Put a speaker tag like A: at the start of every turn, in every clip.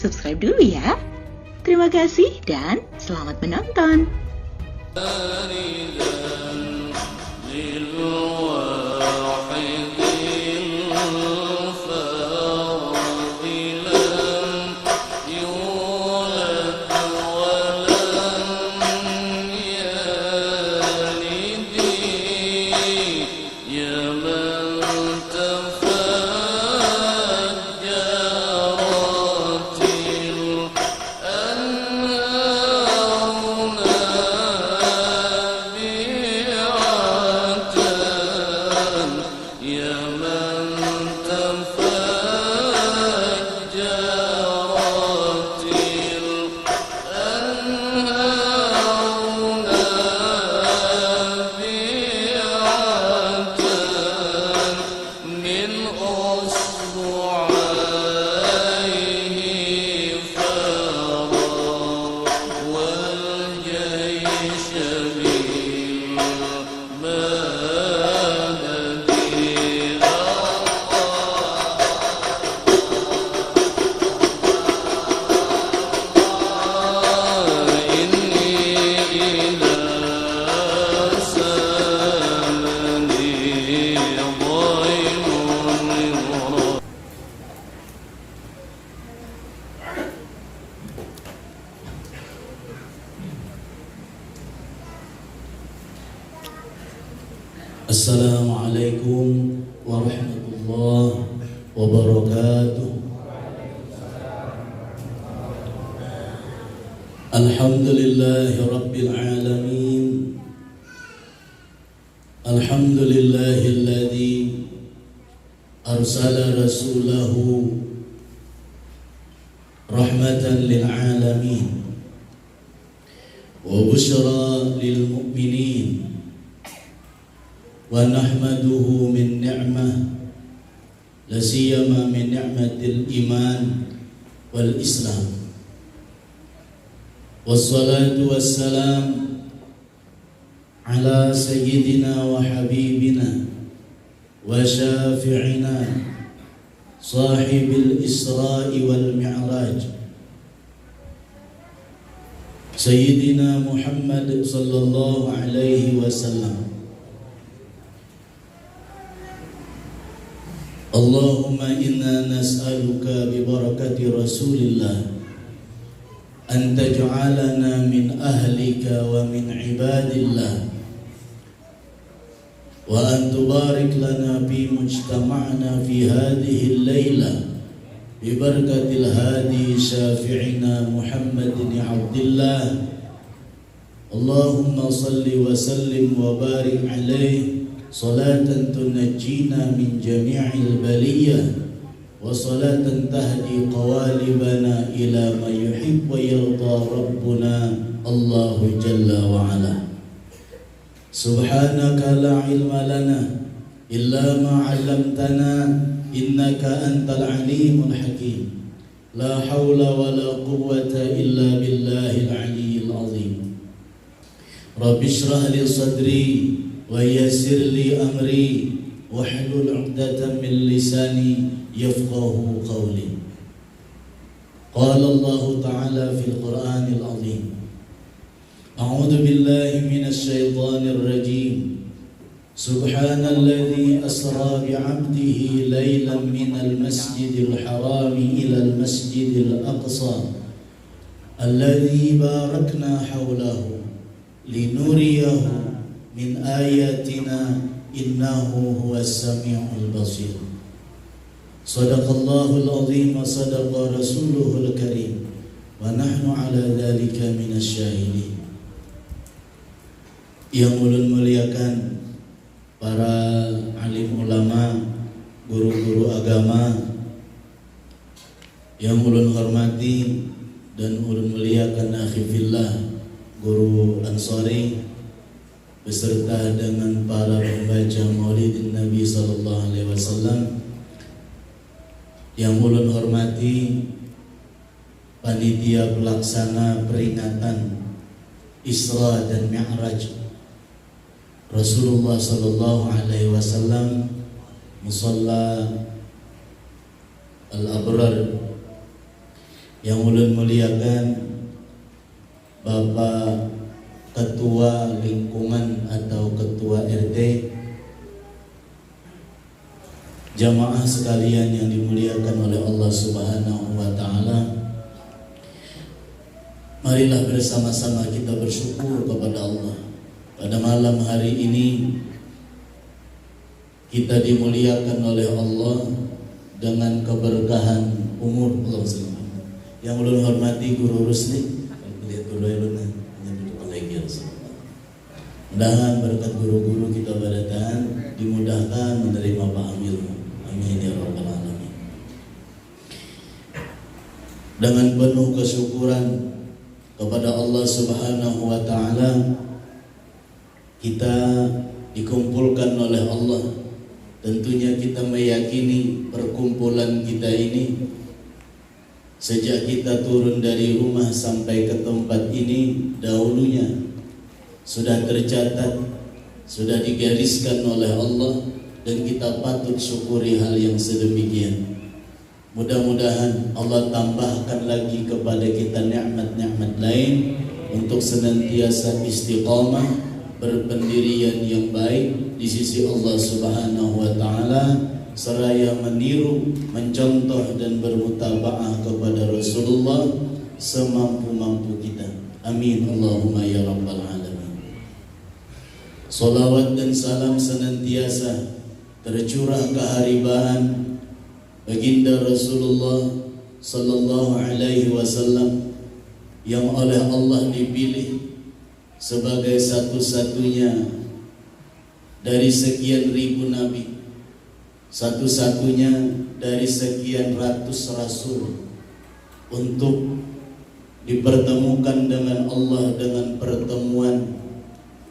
A: subscribe dulu ya. Terima kasih dan selamat menonton.
B: Assalamualaikum warahmatullahi wabarakatuh. Alhamdulillahi rabbil alamin. Alhamdulillahilladzi arsala rasulahu rahmatan lil alamin wa busyra lil mu'minin. Wa nahmaduhu min ni'mah la siyama min ni'matil iman wal islam. Wassalatu wassalam ala sayyidina wa habibina wa syafi'ina sahibil isra'i wal mi'raj sayyidina Muhammad sallallahu alaihi wasallam. Allahumma inna nas'aluka bi barakati Rasulillah an taj'alana min ahlika wa min ibadillah wa an tubarik lana fi mujtama'na fi hadhihi al-layla bi barakatil hadi syafi'ina Muhammadin Abdillah. Allahumma salli wa sallim wa barik alaihi salatan tunajjina min jami'il baliyah wa salatan tahdi qawalibana ila ma yuhib wa yarda rabbuna Allahu jalla wa ala. Subhanaka la ilma lana illa ma 'allamtana innaka antal alimul hakim. La hawla wa la quwwata illa billahil aliyyil azim. Rabbi shrah li sadri wa yassir li amri wahlul 'uqdatam min lisani yafqahu qawli. Qala Allah ta'ala fil Qur'anil 'azim. A'udzu billahi minasy syaithanir rajim. Subhanalladzi asra bi 'abdihi lailan minal masjidil haram ila al masjidil aqsa alladzi barakna hawlahu linuriyahu min ayatina innahu huwas samiul basir. Sadaqallahul azim wa sadaqa rasuluhul karim wa nahnu ala dzalika minasy syahidin. Yang ulun muliakan para alim ulama, guru-guru agama, yang ulun hormati dan ulun muliakan akhi fillah guru Ansari beserta dengan para pembaca Maulid Nabi sallallahu alaihi wasallam. Yang ulun hormati panitia pelaksana peringatan Isra dan Mi'raj Rasulullah sallallahu alaihi wasallam Musalla Al-Abrar Yang ulun muliakan Bapak Ketua Lingkungan atau Ketua RT, jamaah sekalian yang dimuliakan oleh Allah Subhanahu wa Ta'ala, marilah bersama-sama kita bersyukur kepada Allah. Pada malam hari ini kita dimuliakan oleh Allah dengan keberkahan umur. Yang ulun hormati Guru Rusli, lihat guru ulun mudah-mudahan berkat guru-guru kita berdatang dimudahkan menerima Pak Amil. Amin ya rabbal alamin. Dengan penuh kesyukuran kepada Allah Subhanahu wa Ta'ala, kita dikumpulkan oleh Allah. Tentunya kita meyakini perkumpulan kita ini, sejak kita turun dari rumah sampai ke tempat ini, dahulunya sudah tercatat, sudah digariskan oleh Allah, dan kita patut syukuri hal yang sedemikian. Mudah-mudahan Allah tambahkan lagi kepada kita nikmat-nikmat lain untuk senantiasa istiqamah, berpendirian yang baik di sisi Allah Subhanahu wa Ta'ala, seraya meniru, mencontoh dan bermutabaah kepada Rasulullah semampu-mampu kita. Amin Allahumma ya rabbal alamin. Salawat dan salam senantiasa tercurah keharibaan baginda Rasulullah sallallahu alaihi wasallam yang oleh Allah dipilih sebagai satu-satunya dari sekian ribu nabi, satu-satunya dari sekian ratus rasul untuk dipertemukan dengan Allah dengan pertemuan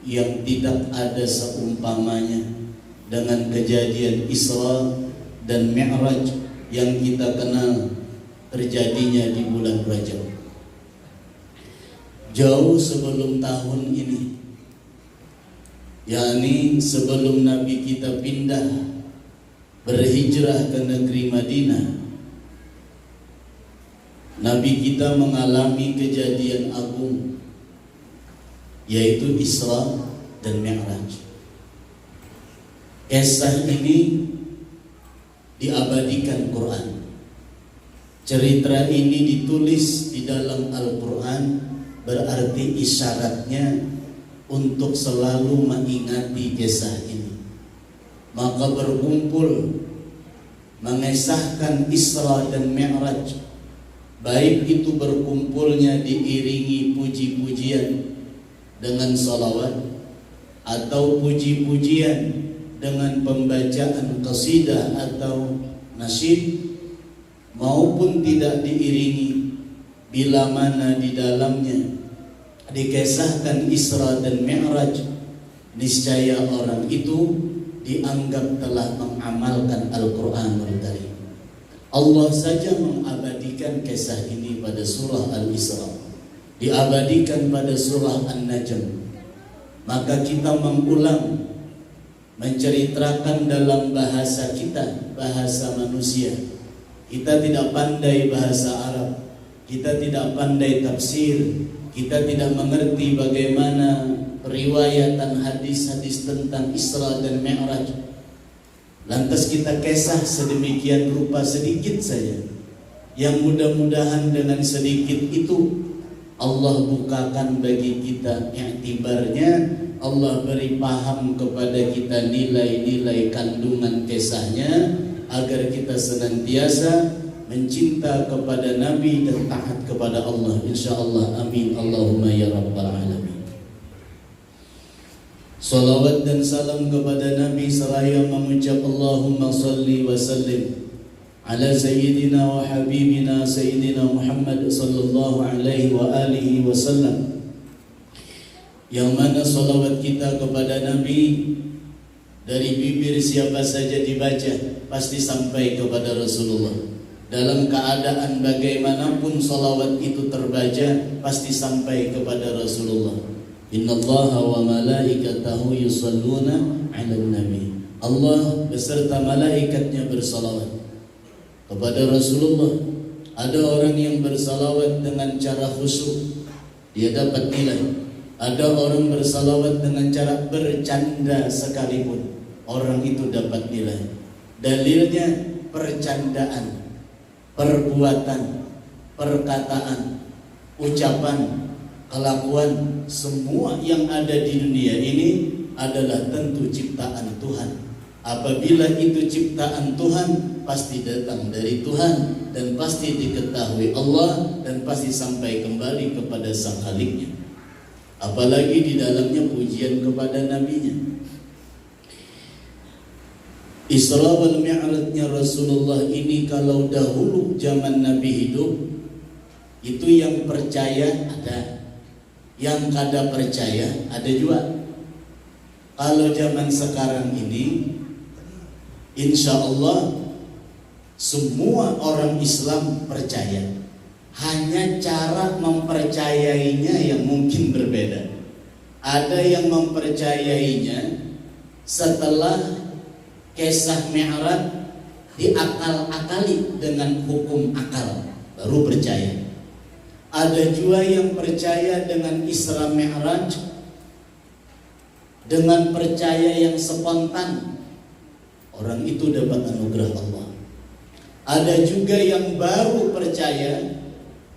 B: yang tidak ada seumpamanya, dengan kejadian Isra dan Mi'raj yang kita kenal terjadinya di bulan Rajab. Jauh sebelum tahun ini, yakni sebelum Nabi kita pindah berhijrah ke negeri Madinah, Nabi kita mengalami kejadian agung, yaitu Isra dan Mi'raj. Kisah ini diabadikan Quran. Cerita ini ditulis di dalam Al-Quran, berarti isyaratnya untuk selalu mengingati kisah ini. Maka berkumpul mengesahkan Isra dan Mi'raj, baik itu berkumpulnya diiringi puji-pujian dengan salawat, atau puji-pujian dengan pembacaan qasidah atau nasyid, maupun tidak diiringi, bila mana di dalamnya dikisahkan Isra dan Mi'raj, niscaya orang itu dianggap telah mengamalkan Al-Quranul Karim. Allah saja mengabadikan kisah ini pada surah Al-Isra, diabadikan pada surah An-Najm. Maka kita mengulang, menceritakan dalam bahasa kita, bahasa manusia. Kita tidak pandai bahasa Arab, kita tidak pandai tafsir, kita tidak mengerti bagaimana periwayatan hadis-hadis tentang Isra dan Mi'raj. Lantas kita kisah sedemikian rupa sedikit saja, yang mudah-mudahan dengan sedikit itu Allah bukakan bagi kita iktibarnya, Allah beri paham kepada kita nilai-nilai kandungan kisahnya, agar kita senantiasa mencinta kepada Nabi dan taat kepada Allah, insyaallah. Amin Allahumma ya rabbal alamin. Salawat dan salam kepada Nabi seraya mengucap Allahumma salli wa sallim ala sayyidina wa habibina sayyidina Muhammad sallallahu alaihi wa alihi wasallam, yang mana salawat kita kepada Nabi dari bibir siapa saja dibaca pasti sampai kepada Rasulullah. Dalam keadaan bagaimanapun salawat itu terbaca pasti sampai kepada Rasulullah. Innallaha wa malaikatahu yusalluna 'alan nabi. Allah beserta malaikatnya bersalawat kepada Rasulullah. Ada orang yang bersalawat dengan cara khusyuk, dia dapat nilai. Ada orang bersalawat dengan cara bercanda sekalipun, orang itu dapat nilai. Dalilnya percandaan, perbuatan, perkataan, ucapan, kelakuan, semua yang ada di dunia ini adalah tentu ciptaan Tuhan. Apabila itu ciptaan Tuhan, pasti datang dari Tuhan dan pasti diketahui Allah dan pasti sampai kembali kepada Sang Khaliknya. Apalagi di dalamnya pujian kepada nabinya. Isra wal Mi'rajnya Rasulullah ini kalau dahulu zaman Nabi hidup, itu yang percaya ada, yang kada percaya ada juga. Kalau zaman sekarang ini, insya Allah semua orang Islam percaya. Hanya cara mempercayainya yang mungkin berbeda. Ada yang mempercayainya setelah kisah Mi'raj diakal-akali dengan hukum akal, baru percaya. Ada juga yang percaya dengan Isra Mi'raj dengan percaya yang spontan, orang itu dapat anugerah Allah. Ada juga yang baru percaya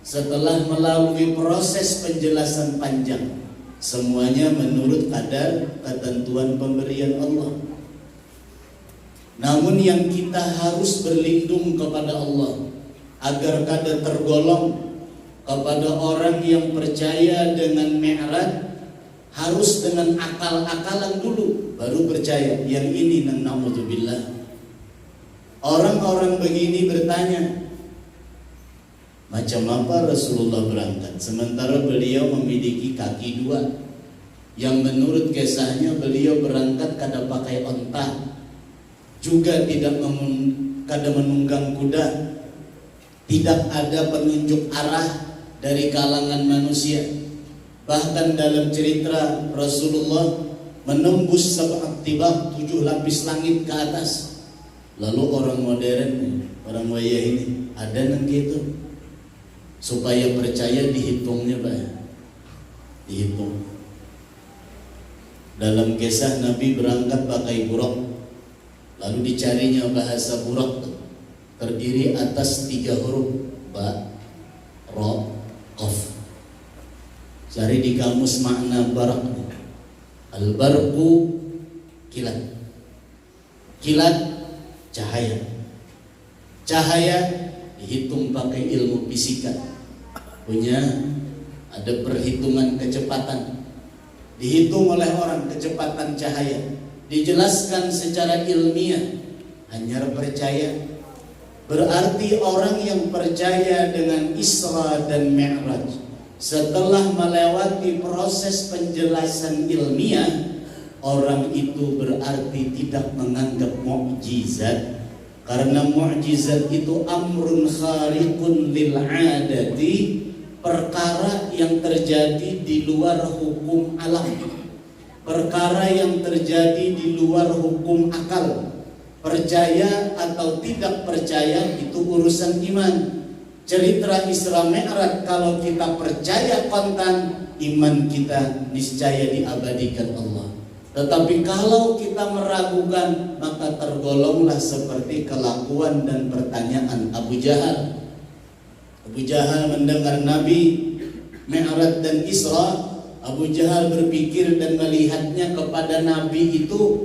B: setelah melalui proses penjelasan panjang, semuanya menurut kadar ketentuan pemberian Allah. Namun yang kita harus berlindung kepada Allah agar kada tergolong kepada orang yang percaya dengan Mi'raj, harus dengan akal-akalan dulu baru percaya. Yang ini na'udzubillah. Orang-orang begini bertanya, macam apa Rasulullah berangkat sementara beliau memiliki kaki dua, yang menurut kisahnya beliau berangkat kada pakai onta, juga tidak kada menunggang kuda, tidak ada penunjuk arah dari kalangan manusia. Bahkan dalam cerita Rasulullah menembus sab'at tibaq, 7 lapis langit ke atas. Lalu orang modern, orang wayah ini ada nang gitu. Supaya percaya dihitungnya Pak. Dihitung. Dalam kisah Nabi berangkat pakai buraq, lalu dicarinya bahasa buraq, terdiri atas 3 huruf, ba, ro, qaf. Cari di kamus makna barak. Al-barqu kilat. Kilat cahaya. Cahaya dihitung pakai ilmu fisika. Punya ada perhitungan kecepatan. Dihitung oleh orang kecepatan cahaya. Dijelaskan secara ilmiah. Hanya percaya. Berarti orang yang percaya dengan Isra dan Mi'raj setelah melewati proses penjelasan ilmiah, orang itu berarti tidak menganggap mukjizat. Karena mukjizat itu amrun khariqun lil adati, perkara yang terjadi di luar hukum alam, perkara yang terjadi di luar hukum akal. Percaya atau tidak percaya itu urusan iman. Cerita Isra Mi'raj kalau kita percaya kontan, iman kita niscaya diabadikan Allah. Tetapi kalau kita meragukan, maka tergolonglah seperti kelakuan dan pertanyaan Abu Jahal. Abu Jahal mendengar Nabi Mi'raj dan Isra, Abu Jahal berpikir dan melihatnya kepada Nabi itu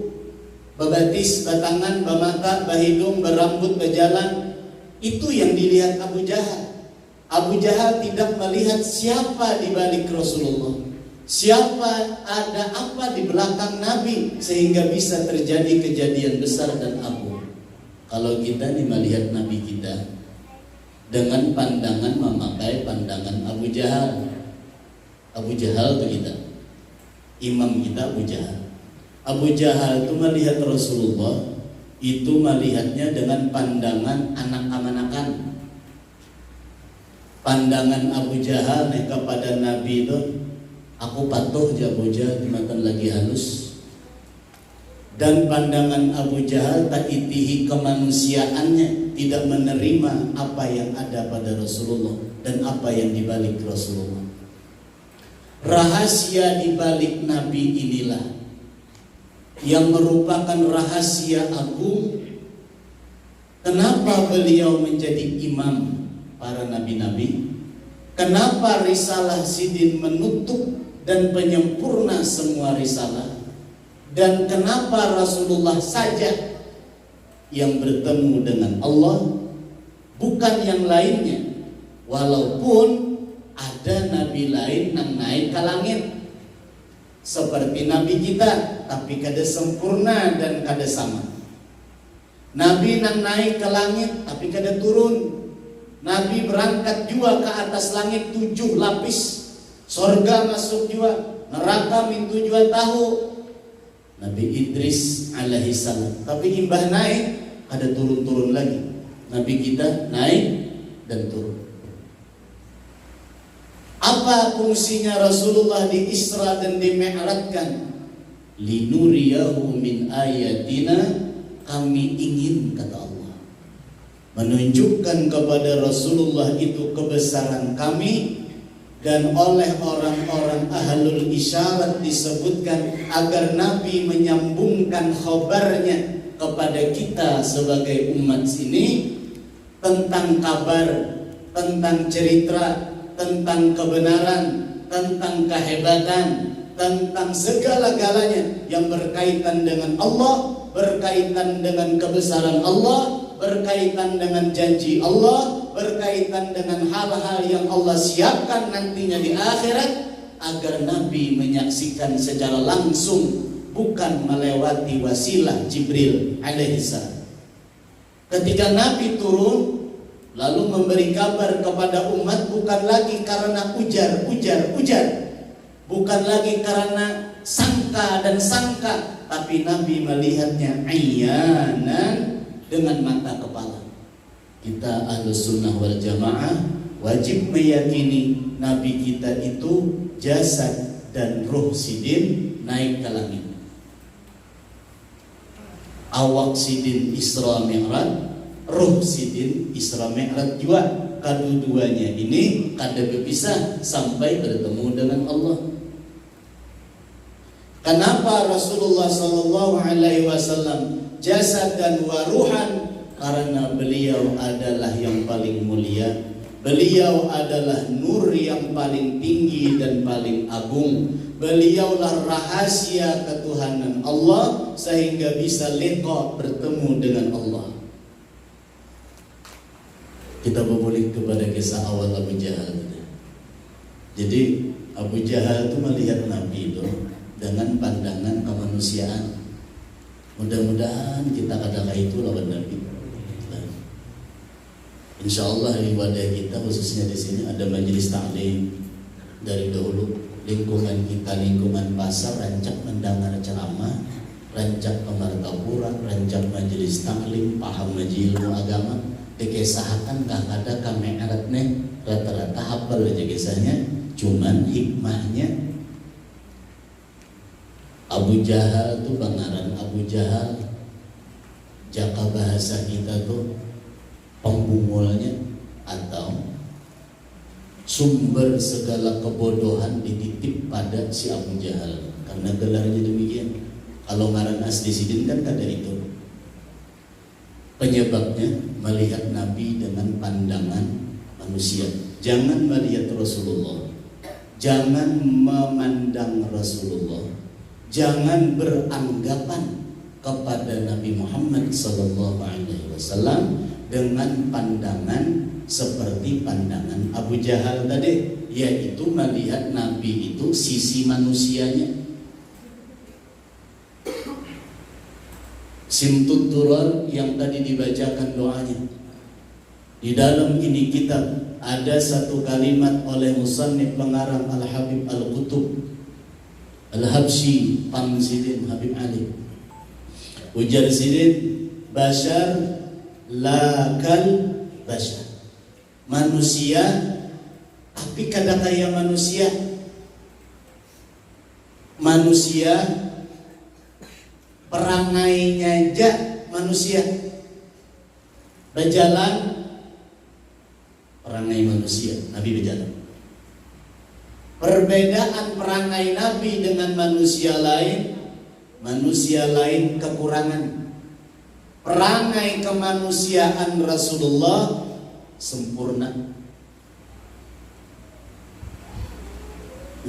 B: bebatis, batangan, bamata, bahidung, berambut, berjalan. Itu yang dilihat Abu Jahal. Abu Jahal tidak melihat siapa di balik Rasulullah, siapa, ada apa di belakang Nabi sehingga bisa terjadi kejadian besar dan agung. Kalau kita nih melihat Nabi kita dengan pandangan memakai pandangan Abu Jahal. Abu Jahal itu kita, imam kita Abu Jahal. Abu Jahal itu melihat Rasulullah, itu melihatnya dengan pandangan anak-anakan. Pandangan Abu Jahal kepada Nabi itu, aku patuh aja Abu Jahal dimakan lagi halus. Dan pandangan Abu Jahal ta'itihi kemanusiaannya, tidak menerima apa yang ada pada Rasulullah dan apa yang dibalik Rasulullah. Rahasia dibalik Nabi inilah yang merupakan rahasia agung. Kenapa beliau menjadi imam para nabi-nabi? Kenapa risalah Sidin menutup dan penyempurna semua risalah? Dan kenapa Rasulullah saja yang bertemu dengan Allah, bukan yang lainnya? Walaupun ada nabi lain yang naik ke langit seperti nabi kita, tapi kada sempurna dan kada sama. Nabi yang naik ke langit tapi kada turun. Nabi berangkat juga ke atas langit 7 lapis. Sorga masuk juga, neraka mintu juga tahu. Nabi Idris alaihi salam, tapi imbah naik ada turun-turun lagi. Nabi kita naik dan turun. Apa fungsinya Rasulullah di Isra dan di Mi'rajkan? Linuriyahu min ayatina, kami ingin, kata Allah, menunjukkan kepada Rasulullah itu kebesaran kami. Dan oleh orang-orang ahlul isyarat disebutkan agar Nabi menyambungkan khabarnya kepada kita sebagai umat sini tentang kabar, tentang cerita, tentang kebenaran, tentang kehebatan, tentang segala-galanya yang berkaitan dengan Allah, berkaitan dengan kebesaran Allah, berkaitan dengan janji Allah, berkaitan dengan hal-hal yang Allah siapkan nantinya di akhirat, agar Nabi menyaksikan secara langsung, bukan melewati wasilah Jibril alaihissalam. Ketika Nabi turun lalu memberi kabar kepada umat, bukan lagi karena ujar, bukan lagi karena sangka dan sangka, tapi Nabi melihatnya ayanan, dengan mata kepala. Kita Ahlus Sunnah wal Jamaah wajib meyakini Nabi kita itu jasad dan ruh Sidin naik ke langit. Awak Sidin Isra Mi'raj, ruh Sidin Isra Mi'raj juga. Kedua-duanya ini kada berpisah sampai bertemu dengan Allah. Kenapa Rasulullah SAW jasad dan waruhan? Karena beliau adalah yang paling mulia. Beliau adalah nur yang paling tinggi dan paling agung. Beliaulah rahasia ketuhanan Allah, sehingga bisa liqa, bertemu dengan Allah. Kita berbalik kepada kisah awal Abu Jahal. Jadi Abu Jahal itu melihat Nabi itu dengan pandangan kemanusiaan. Mudah-mudahan kita katakan itu lawan Nabi. Insya Allah di wadah kita, khususnya di sini ada majelis taklim. Dari dahulu lingkungan kita, lingkungan pasar, rancak mendengar ceramah, rancak pemartapura, rancak majelis taklim, paham majelis ilmu agama. Dikesahakan kah ada kami eratnya rata-rata hafal aja kisahnya. Cuman hikmahnya, Abu Jahal tuh bangaran Abu Jahal, jaka bahasa kita tuh pembungulnya atau sumber segala kebodohan dititip pada si Abu Jahal, karena gelarnya demikian. Kalau ngaran asli Sidin kan kada itu. Penyebabnya melihat Nabi dengan pandangan manusia. Jangan melihat Rasulullah, jangan memandang Rasulullah, jangan beranggapan kepada Nabi Muhammad SAW dengan pandangan seperti pandangan Abu Jahal tadi, yaitu melihat Nabi itu sisi manusianya. Simtut Durar yang tadi dibacakan doanya, di dalam ini kitab ada satu kalimat oleh musannif pengarang Al-Habib Al-Qutub Al-Habsyi Pam Sidin Habib Ali. Ujar Sidin, Bashar lakal bashar, manusia tapi kada kaya manusia. Manusia Perangainya aja manusia. Berjalan, perangai manusia, Nabi berjalan. Perbedaan perangai Nabi dengan manusia lain kekurangan. Perangai kemanusiaan Rasulullah sempurna.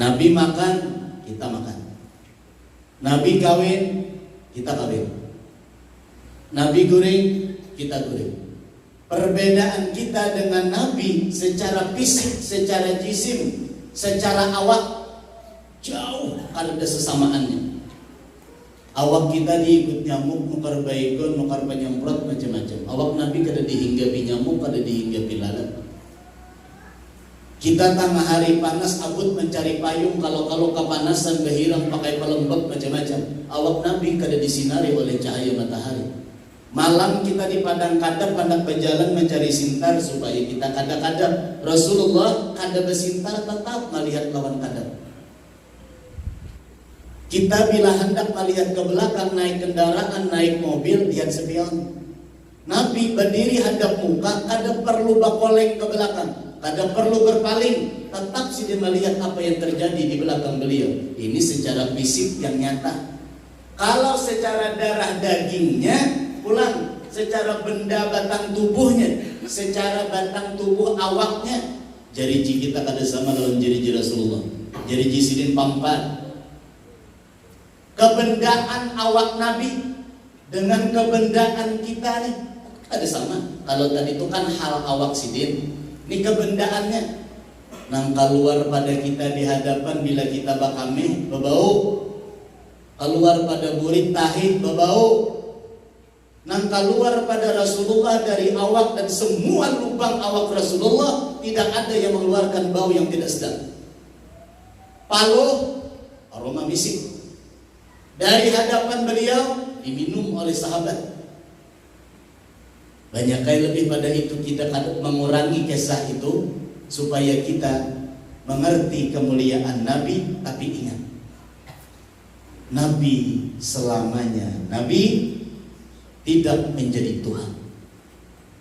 B: Nabi makan, kita makan. Nabi kawin, kita kawin. Nabi goreng, kita goreng. Perbedaan kita dengan Nabi secara fisik, secara jisim, secara awak jauh ada sesamaannya. Awak kita diikut nyamuk, nukar baygon, nukar penyemprot macam-macam. Awak Nabi kada dihinggapi nyamuk, kada dihinggapi lalat. Kita tengah hari panas abut mencari payung, kalau kepanasan berhirang pakai pelembab macam-macam. Awak Nabi kada disinari oleh cahaya matahari. Malam kita di padang kadap hendak berjalan mencari sintar supaya kita kadap-kadap. Rasulullah kada bersintar tetap melihat lawan kadap. Kita bila hendak melihat ke belakang, naik kendaraan, naik mobil, lihat spion. Nabi berdiri hadap muka, kada perlu bakoleng ke belakang, kada perlu berpaling, tetap sih dia melihat apa yang terjadi di belakang beliau. Ini secara fisik yang nyata. Kalau secara darah dagingnya pulang, secara benda batang tubuhnya, secara batang tubuh awaknya, jariji kita kada sama lawan jariji Rasulullah. Jariji sidin pampat. Kebendaan awak Nabi dengan kebendaan kita nih ada sama. Kalau tadi itu kan hal awak sidin, ini kebendaannya. Nang keluar pada kita di hadapan bila kita bakame bebau, keluar pada burit tahi bebau. Nang keluar pada Rasulullah dari awak dan semua lubang awak Rasulullah tidak ada yang mengeluarkan bau yang tidak sedap. Paluh aroma misik. Dari hadapan beliau diminum oleh sahabat. Banyak kali lebih pada itu kita mengurangi kisah itu supaya kita mengerti kemuliaan Nabi. Tapi ingat, Nabi selamanya Nabi tidak menjadi Tuhan.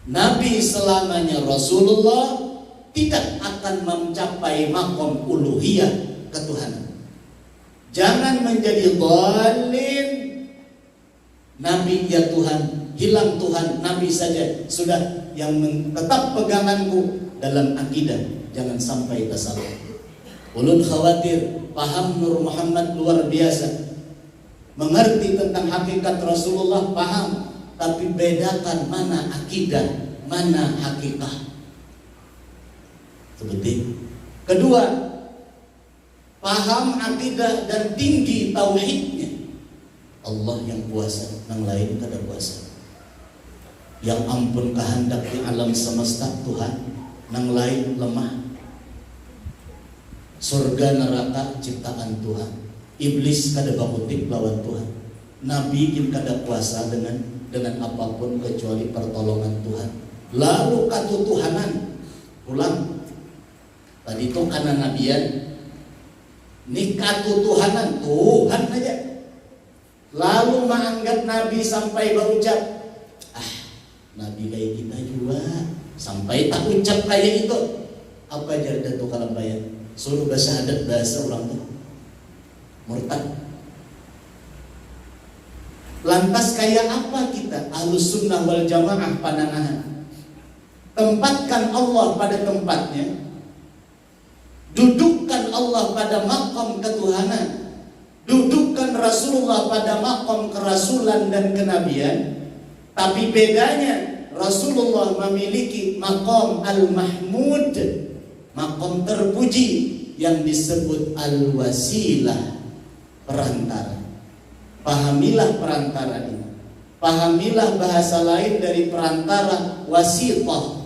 B: Nabi selamanya Rasulullah tidak akan mencapai makom uluhiyah ketuhanan. Jangan menjadi dhalin. Nabi ya Tuhan, hilang Tuhan, Nabi saja sudah yang tetap peganganku dalam akidah. Jangan sampai tersalah. Ulun khawatir paham Nur Muhammad luar biasa, mengerti tentang hakikat Rasulullah paham, tapi bedakan mana akidah, mana hakikat. Seperti kedua, paham akidah dan tinggi tauhidnya. Allah yang puasa, yang lain kada puasa. Yang ampun kehendak di alam semesta Tuhan, yang lain lemah. Surga neraka ciptaan Tuhan. Iblis kada bakutip lawan Tuhan. Nabi pun kada puasa dengan apapun kecuali pertolongan Tuhan. Lalu katutuhanan pulang. Tadi itu karena nabian. Nikah tutuhanan Tuhan aja. Lalu menganggap Nabi sampai berucap, Nabi kayak kita juga sampai tak ucap kayak itu. Apa jarda tu kalau bayar? Suruh bersyahadat bahasa orang tu murtad. Lantas kayak apa kita? Ahlus sunnah wal jamaah pandangan. Tempatkan Allah pada tempatnya. Dudukkan Allah pada maqam ketuhanan. Dudukkan Rasulullah pada maqam kerasulan dan kenabian. Tapi bedanya Rasulullah memiliki maqam al-mahmud, maqam terpuji yang disebut al-wasilah, perantara. Pahamilah perantara ini. Pahamilah bahasa lain dari perantara, wasitah,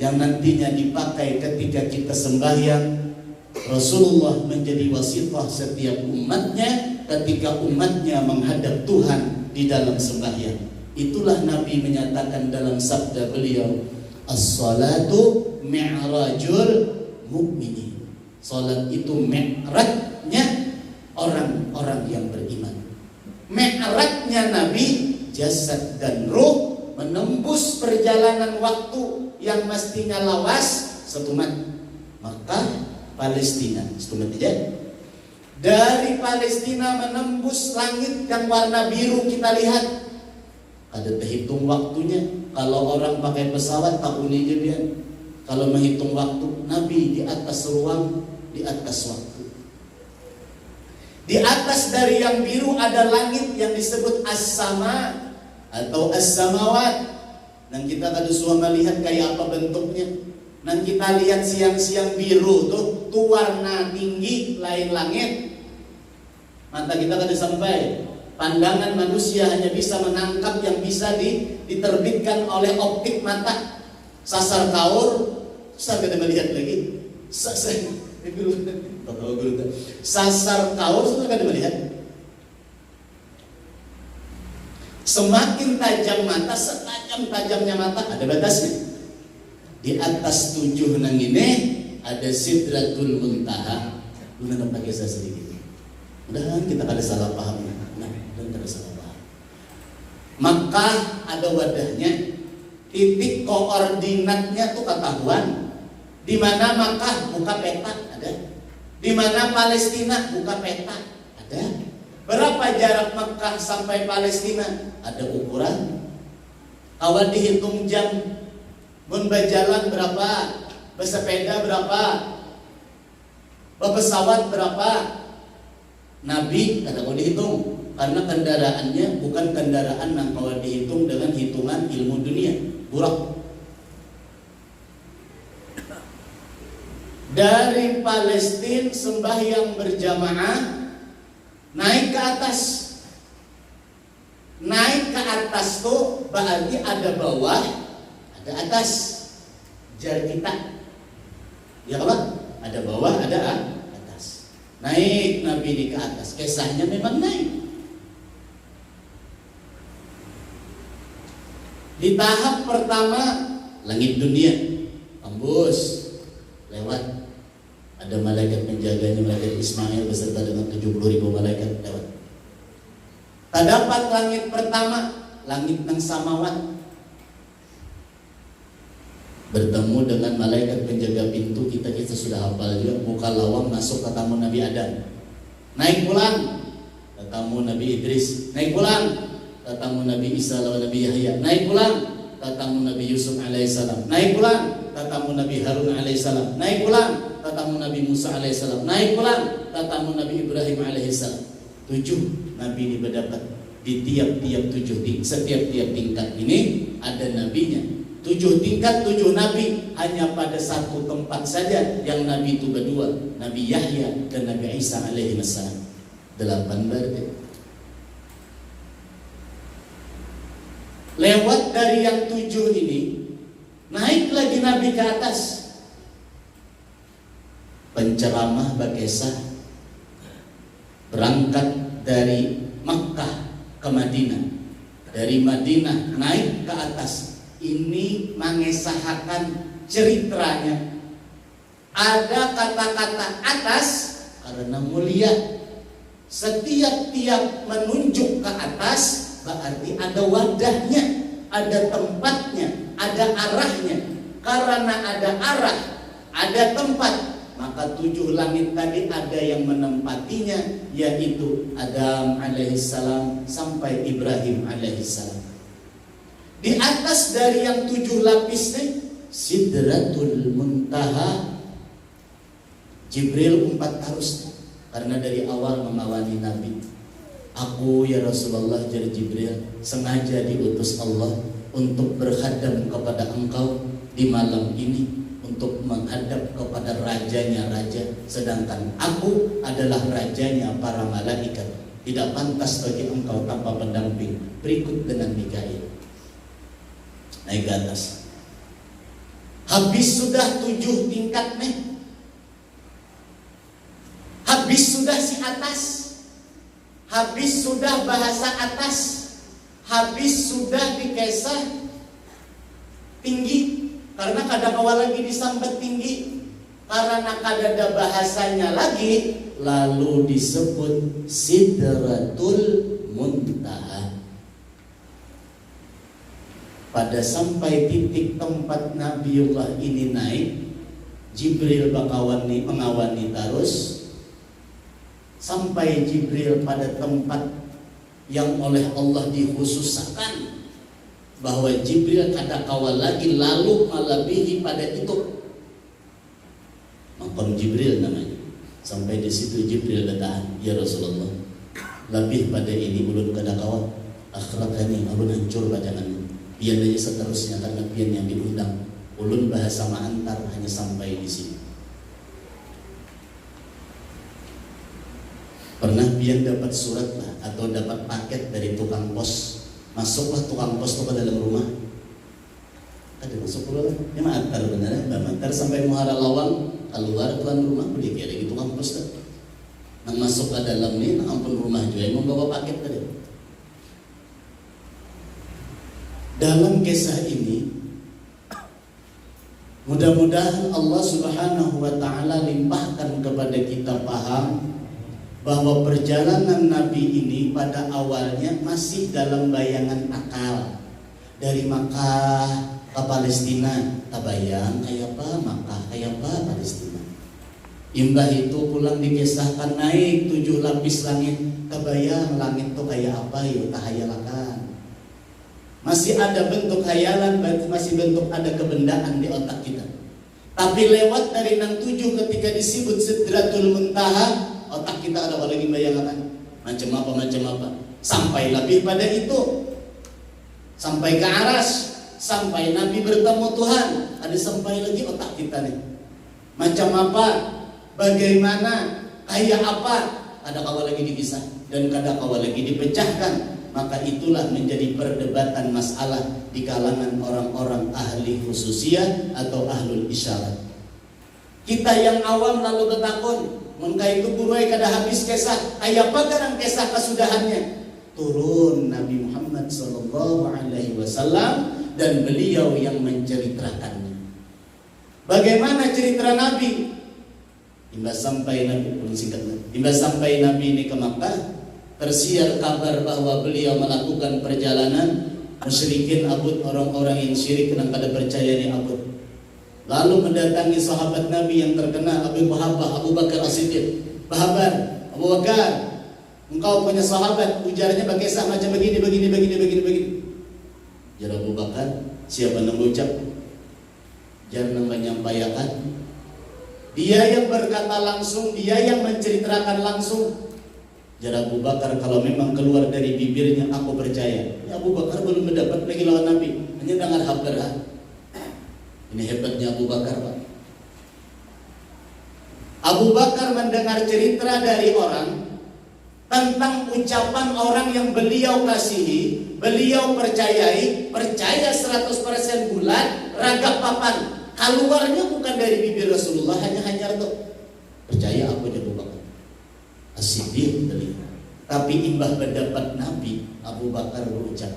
B: yang nantinya dipakai ketika kita sembahyang. Rasulullah menjadi wasitah setiap umatnya ketika umatnya menghadap Tuhan di dalam sembahyang. Itulah Nabi menyatakan dalam sabda beliau, as-salatu mi'rajul mu'minin. Salat itu mi'rajnya orang-orang yang beriman. Mi'rajnya Nabi, jasad dan ruh menembus perjalanan waktu yang mestinya lawas setumat Makkah Palestina. Setumat aja. Dari Palestina menembus langit yang warna biru kita lihat. Ada terhitung waktunya. Kalau orang pakai pesawat tak uni dia. Kalau menghitung waktu, Nabi di atas ruang, di atas waktu. Di atas dari yang biru ada langit yang disebut as-sama atau as-samawat. Dan kita tadi semua melihat kayak apa bentuknya. Dan kita lihat siang-siang biru tuh warna tinggi lain langit. Mata kita tadi sampai pandangan manusia hanya bisa menangkap yang bisa diterbitkan oleh optik mata. Sasar kaur, saya tidak melihat lagi. Sasar kaur sudah kada melihat. Semakin tajam mata, setajam tajamnya mata, ada batasnya. Di atas 7 nang ini ada Sidratul Muntaha. Lu nak pakai saya sedikit. Mudah-mudahan kita kada salah paham. Dan kada salah paham. Maka ada wadahnya, titik koordinatnya tuh ketahuan. Di mana Makkah buka peta ada. Di mana Palestina buka peta ada. Berapa jarak Makkah sampai Palestina? Ada ukuran. Kawan dihitung jam. Mun berjalan berapa? Bersepeda berapa? Berpesawat berapa? Nabi kada mau dihitung karena kendaraannya bukan kendaraan yang kawan dihitung dengan hitungan ilmu dunia. Burak. Dari Palestina sembahyang berjamaah naik ke atas. Naik ke atas tuh berarti ada bawah, ada atas. Jar kita. Ya apa? Ada bawah, ada atas. Naik Nabi di ke atas. Kisahnya memang naik. Di tahap pertama langit dunia tembus lewat. Ada malaikat penjaganya, malaikat Ismail beserta dengan 70.000 malaikat lewat. Terdapat langit pertama, langit nang samawat. Bertemu dengan malaikat penjaga pintu, kita sudah hafal juga. Muka lawang masuk ke tamu Nabi Adam. Naik pulang ke tamu Nabi Idris. Naik pulang ke tamu Nabi Isa lawan Nabi Yahya. Naik pulang ke tamu Nabi Yusuf alaihissalam. Naik pulang ke tamu Nabi Harun alaihissalam. Naik pulang ke tamu Nabi Musa alaihissalam. Naik pulang ke tamu Nabi Ibrahim alaihissalam. 7 Nabi ini berdapat di tiap-tiap 7 setiap tingkat ini ada nabinya. 7 tingkat 7 nabi hanya pada satu tempat saja yang nabi itu berdua, Nabi Yahya dan Nabi Isa alaihissalam. 8 berarti. Lewat dari yang 7 ini naik lagi nabi ke atas. Penceramah berkisah berangkat dari Makkah ke Madinah, dari Madinah naik ke atas. Ini mengesahkan ceritanya. Ada kata-kata atas karena mulia. Setiap menunjuk ke atas berarti ada wadahnya, ada tempatnya, ada arahnya. Karena ada arah, ada tempat, maka 7 langit tadi ada yang menempatinya, yaitu Adam alaihissalam sampai Ibrahim alaihissalam. Di atas dari yang 7 lapis ini Sidratul Muntaha. Jibril 4 arus karena dari awal mengawani Nabi. Aku ya Rasulullah, jadi Jibril sengaja diutus Allah untuk berhadap kepada engkau di malam ini, untuk menghadap kepada rajanya raja, sedangkan aku adalah rajanya para malaikat. Tidak pantas bagi engkau tanpa pendamping. Berikut dengan Mikail. Naik ke atas. Habis sudah 7 tingkat nih. Habis sudah si atas. Habis sudah bahasa atas. Habis sudah dikesah tinggi. Karena kadang awal lagi disambat tinggi. Karena kadang ada bahasanya lagi. lalu disebut Sidratul Muntaha. Pada sampai titik tempat Nabiullah ini naik, Jibril mengawani terus sampai Jibril pada tempat yang oleh Allah dikhususkan bahwa Jibril kada kawal lagi lalu melebihi pada itu. Maqam Jibril namanya. Sampai di situ Jibril berkata, ya Rasulullah, lebih pada ini ulun kada kawal. Akhirat ini ulun hancur badangan. Pian aja seterusnya karena pian yang diundang. Ulun bahasa ma'antar hanya sampai di sini. Pernah pian dapat surat lah atau dapat paket dari tukang pos. Masuklah tukang pos ke dalam rumah. Ada masuk pula lah. Ini ma'antar benar ya. Ma'antar sampai Muara Lawang keluar tuan rumah boleh kira gitu tukang pos dah. Nang masuk ke dalam ni, nang ampun rumah juga yang membawa paket tadi. Dalam kisah ini, mudah-mudahan Allah Subhanahu wa Ta'ala limpahkan kepada kita paham bahwa perjalanan Nabi ini pada awalnya masih dalam bayangan akal. Dari Makkah ke Palestina, tabayang kayak apa Makkah, kayak apa Palestina. Imbah itu pulang dikisahkan naik 7 lapis langit, tabayang langit itu kayak apa yuk tahayalakan. Masih ada bentuk khayalan, masih bentuk ada kebendaan di otak kita. Tapi lewat dari 67 ketika disebut Sidratul Muntaha, otak kita ada lagi bayangan macam apa. Sampai lebih pada itu, sampai ke aras, sampai Nabi bertemu Tuhan, ada sampai lagi otak kita nih. Macam apa, bagaimana, kayak apa, ada kawal lagi dikisah dan kada kawal lagi dipecahkan. Maka itulah menjadi perdebatan masalah di kalangan orang-orang ahli khususiyah atau ahlul isyarat. Kita yang awam lalu bertakun, mengkai itu buruai kada habis kisah, apa garang kisah kesudahannya? Turun Nabi Muhammad SAW dan beliau yang menceritakannya. Bagaimana cerita Nabi? Imbas sampai Nabi ini ke Makkah, tersiar kabar bahwa beliau melakukan perjalanan. Musyrikin abud, orang-orang yang syirik dan kada percaya ni abud, lalu mendatangi sahabat Nabi yang terkenal Abu Bakar As-Siddiq. Bahabar, Abu Bakar, engkau punya sahabat, ujarnya berkisah macam begini. Jar Abu Bakar, siapa yang mengucap? Jar yang menyampaikan. Dia yang berkata langsung, dia yang menceritakan langsung. Jar Abu Bakar, kalau memang keluar dari bibirnya aku percaya. Ya, Abu Bakar belum mendapat lagi lawan Nabi, hanya dengar kabar. Ini hebatnya Abu Bakar, Pak. Abu Bakar mendengar cerita dari orang tentang ucapan orang yang beliau kasihi, beliau percaya 100% bulat, ragap papan. Keluarnya bukan dari bibir Rasulullah, hanya itu. Percaya apa Abu Bakar? As-Siddiq beliau. Tapi imbah mendapat Nabi, Abu Bakar berucap,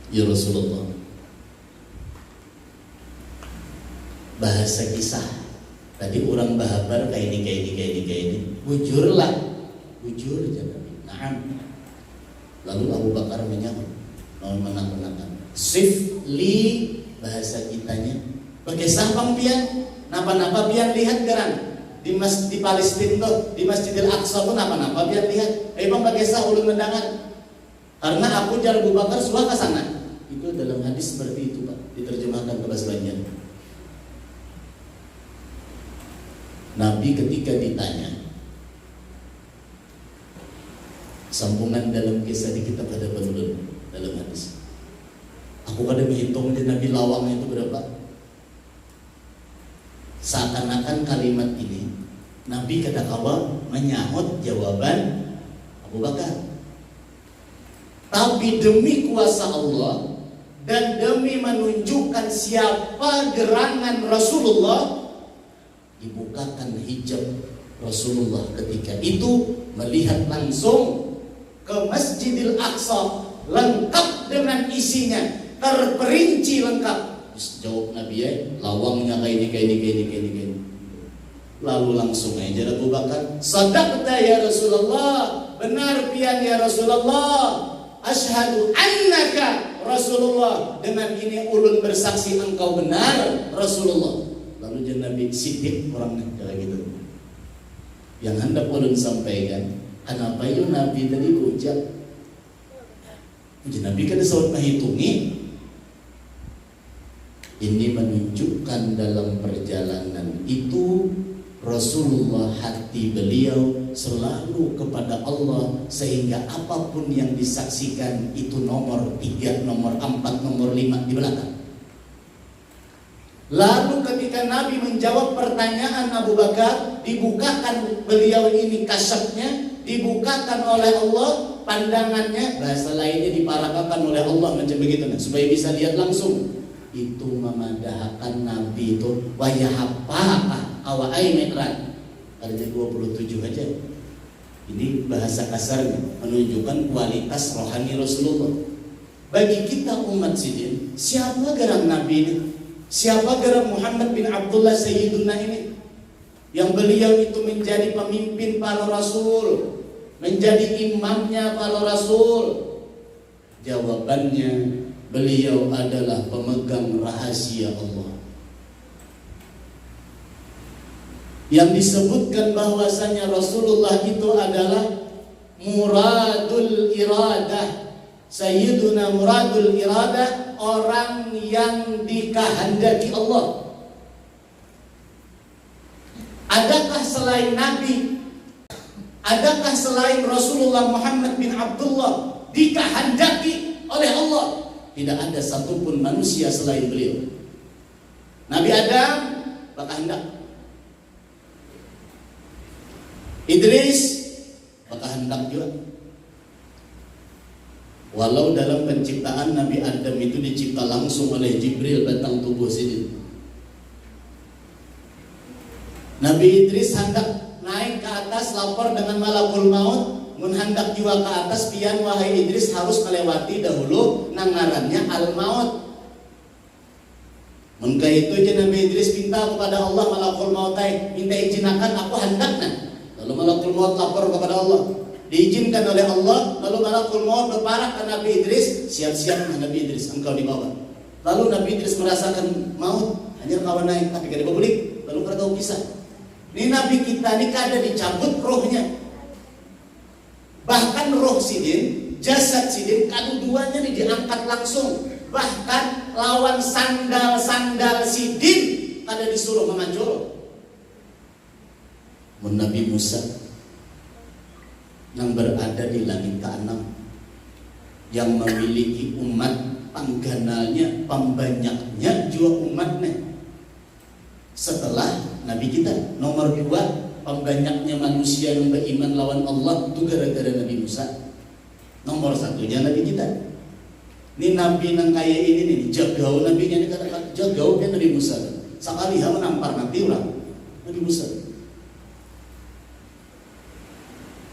B: ya Rasulullah, bahasa kisah tadi orang bahabar kayak ini. Bujur aja Nabi. Naam. Lalu Abu Bakar menyahut, mau menang-menangkan. Sif li, bahasa kitanya. Bagaisah pang pian, napa-napa pian lihat garang. Di Palestina tuh, di Masjidil Aqsa tuh napa-napa biar lihat. Bang bagaisah ulun mendangan. Karena aku Jar Abu Bakar suah ke sana. Itu dalam hadis seperti itu, Pak, diterjemahkan ke bahasa Banjar. Nabi ketika ditanya, sambungan dalam kisah di kitab ada penulis dalam hadis. Aku kada menghitung di Nabi lawangnya itu berapa. Seakan-akan kalimat ini Nabi kata kawan menyahut jawaban Abu Bakar. Tapi demi kuasa Allah dan demi menunjukkan siapa gerangan Rasulullah, dibukakan hijab Rasulullah ketika itu melihat langsung ke Masjidil Aqsa lengkap dengan isinya, terperinci lengkap. Jawab Nabi ya, lawangnya kayak ini. Lalu langsung aja Abu Bakar, "Sadaqta ya Rasulullah, benar pian ya Rasulullah. Asyhadu annaka Rasulullah, dengan ini ulun bersaksi engkau benar Rasulullah." Lalu jangan Nabi sidik orangnya kayak gitu. Yang hendak ulun sampaikan, kenapa yuk Nabi tadi ucap? Nabi kan disebut menghitungi. Ini menunjukkan dalam perjalanan itu Rasulullah, hati beliau selalu kepada Allah, sehingga apapun yang disaksikan itu nomor 3, nomor 4, nomor 5 di belakang. Lalu ketika Nabi menjawab pertanyaan Abu Bakar, dibukakan beliau ini kasyafnya, dibukakan oleh Allah pandangannya, bahasa lainnya diparakakan oleh Allah macam begitu, supaya bisa lihat langsung. Itu memadahkan Nabi itu wayahapa awai mekran ada 27 aja. Ini bahasa kasarnya menunjukkan kualitas rohani Rasulullah. Bagi kita umat sidin, siapa garang Nabi ini? Siapa garang Muhammad bin Abdullah Sayyiduna ini? Yang beliau itu menjadi pemimpin para rasul, menjadi imamnya para rasul. Jawabannya, beliau adalah pemegang rahasia Allah. Yang disebutkan bahwasanya Rasulullah itu adalah muradul iradah, Sayyiduna muradul iradah, orang yang dikehendaki Allah. Adakah selain Nabi, adakah selain Rasulullah Muhammad bin Abdullah dikehendaki oleh Allah? Tidak ada satupun manusia selain beliau. Nabi Adam maka hendak, Idris maka hendak juga. Walau dalam penciptaan Nabi Adam itu dicipta langsung oleh Jibril batang tubuh sini. Nabi Idris hendak naik ke atas lapor dengan malakul maut, menghendak jiwa ke atas, pian wahai Idris harus melewati dahulu nangarannya al-maut. Maka itu je Nabi Idris minta kepada Allah, malakul maut minta izinakan aku hendaknya. Lalu malakul maut lapor kepada Allah, diizinkan oleh Allah. Lalu malakul maut berparah ke Nabi Idris, siap-siap Nabi Idris engkau dibawa. Lalu Nabi Idris merasakan maut, hanya kawan naik tapi kada berbelik, lalu kada tahu pisah. Ini Nabi kita ini kada dicabut rohnya. Bahkan roh sidin, jasad sidin, keduanya ini diangkat langsung. Bahkan lawan sandal-sandal sidin kada disuruh memancur. Nabi Musa yang berada di langit ke-6, yang memiliki umat pangganalnya, pembanyaknya juga umatnya. Setelah Nabi kita nomor 2, pembanyaknya manusia yang beriman lawan Allah itu gara-gara Nabi Musa. Nomor 1-nya Nabi kita. Ini Nabi yang kaya ini nih, jagau Nabinya ini kata jagau kan Nabi Musa. Sekali hama nampar nanti orang Nabi Musa.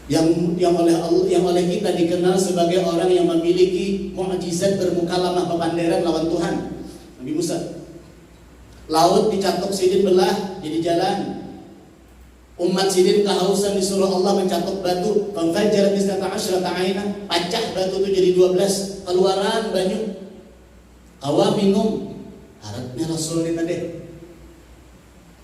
B: Yang oleh kita dikenal sebagai orang yang memiliki mukjizat bermukalamah pepanderan lawan Tuhan, Nabi Musa. Laut dicatok sidin belah jadi jalan. Umat sidin kehausan disuruh Allah mencatok batu, fanfajarat isnata asyrata aina, pecah batu itu jadi 12, keluaran banyu. Kawa minum, harapnya Rasul ini tadi.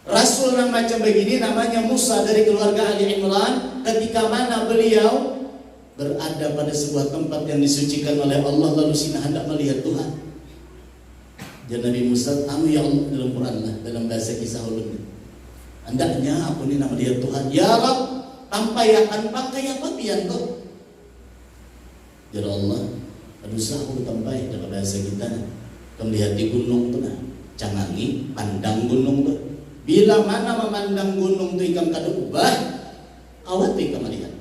B: Rasul yang macam begini namanya Musa dari keluarga Ali Imran. Ketika mana beliau berada pada sebuah tempat yang disucikan oleh Allah, lalu sina hendak melihat Tuhan. Dan Nabi Musa tahu ya Allah dalam Quran lah, dalam bahasa kisah ulun. Hendaknya aku ini nak melihat Tuhan. Ya Rab, tampayakan pakai apa pian tu? Ya Allah, aduh aku tampai dalam bahasa kita. Kau melihat di gunung tu nah, cangangi pandang gunung tu. Bila mana memandang gunung tu ikam kada ubah, awat ikam melihat.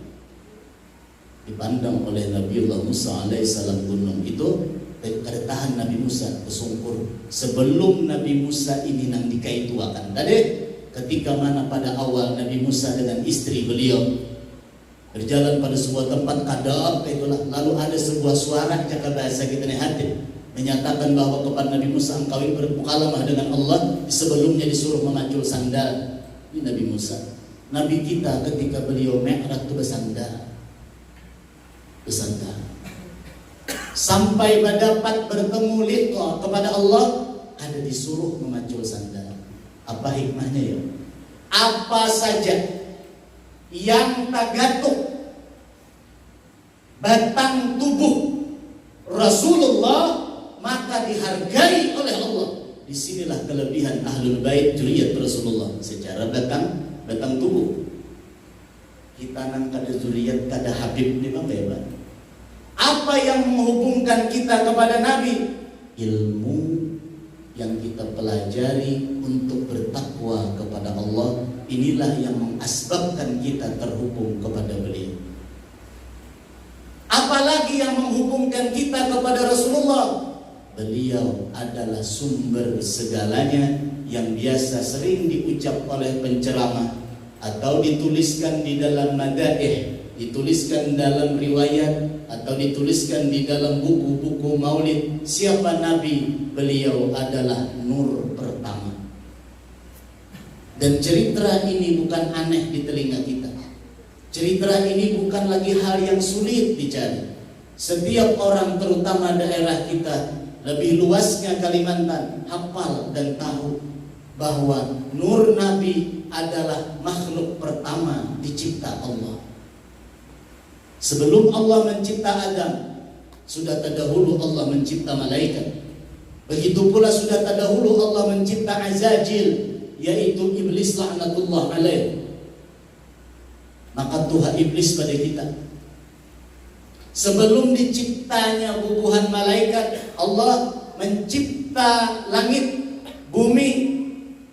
B: Dipandang oleh Nabiullah Musa alaihissalam gunung itu, kada tahan Nabi Musa kesungkur. Sebelum Nabi Musa ini nang dikaituakan tadi, ketika mana pada awal Nabi Musa dengan istri beliau berjalan pada sebuah tempat kadap itulah, lalu ada sebuah suara jaka bahasa kita nih hati menyatakan bahwa kepada Nabi Musa engkau ini bermukalamah dengan Allah, sebelumnya disuruh memacul sandal. Ini Nabi Musa. Nabi kita ketika beliau Mi'raj itu bersandar. Sampai dapat bertemu liqa kepada Allah, ada disuruh memacul sandal. Apa hikmahnya ya? Apa saja yang tagatuk batang tubuh Rasulullah maka dihargai oleh Allah. Disinilah kelebihan ahlul bait zuriyat Rasulullah secara batang tubuh. Kita nang kada zuriyat kada Habib ni bang hebat. Apa yang menghubungkan kita kepada Nabi? Ilmu yang kita pelajari untuk bertakwa kepada Allah. Inilah yang mengasbabkan kita terhubung kepada beliau. Apalagi yang menghubungkan kita kepada Rasulullah? Beliau adalah sumber segalanya yang biasa sering diucap oleh penceramah atau dituliskan di dalam madaih, dituliskan dalam riwayat atau dituliskan di dalam buku-buku maulid. Siapa Nabi? Beliau adalah nur pertama. Dan cerita ini bukan aneh di telinga kita. Cerita ini bukan lagi hal yang sulit dicari. Setiap orang, terutama daerah kita, lebih luasnya Kalimantan, hafal dan tahu bahwa nur Nabi adalah makhluk pertama dicipta Allah. Sebelum Allah mencipta Adam, sudah terdahulu Allah mencipta malaikat. Begitu pula sudah terdahulu Allah mencipta Azajil, yaitu iblis laknatullah alaih. Maka Tuhan iblis pada kita. Sebelum diciptanya bubuhan malaikat, Allah mencipta langit, bumi,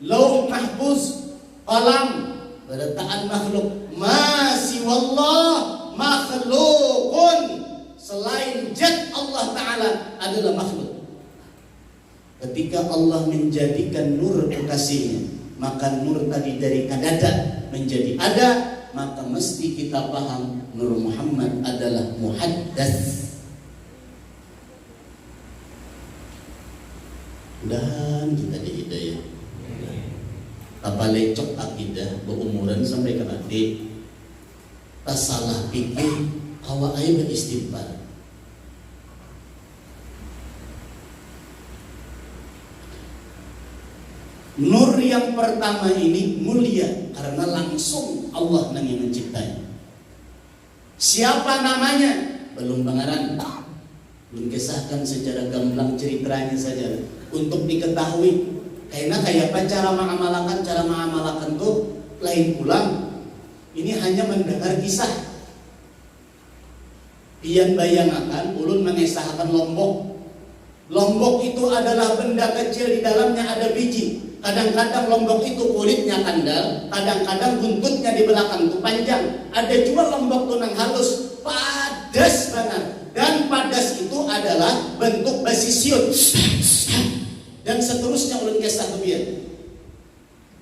B: lauh mahfuz, qalam, berataan makhluk. Masih wallah makhlukun, selain zat Allah Ta'ala adalah makhluk. Ketika Allah menjadikan nur kekasihnya, maka nur tadi dari kadada menjadi ada, maka mesti kita paham Nur Muhammad adalah muhaddats. Dan kita dihidayah. Apa lecok akidah berumuran sampai ke mati. Tak salah pikir hawa air beristighfar. Nur yang pertama ini mulia karena langsung Allah yang menciptanya. Siapa namanya? Belum pengarang, belum kisahkan secara gamblang ceritanya saja untuk diketahui. Karena kayak apa cara mengamalakan tuh lain pulang. Ini hanya mendengar kisah. Pian bayangkan ulun mengesahkan Lombok. Lombok itu adalah benda kecil, di dalamnya ada biji. Kadang-kadang Lombok itu kulitnya kandal, kadang-kadang buntutnya di belakang itu panjang. Ada juga Lombok tunang halus, padas banget. Dan padas itu adalah bentuk basisiut. Dan seterusnya ulun kisah kebian.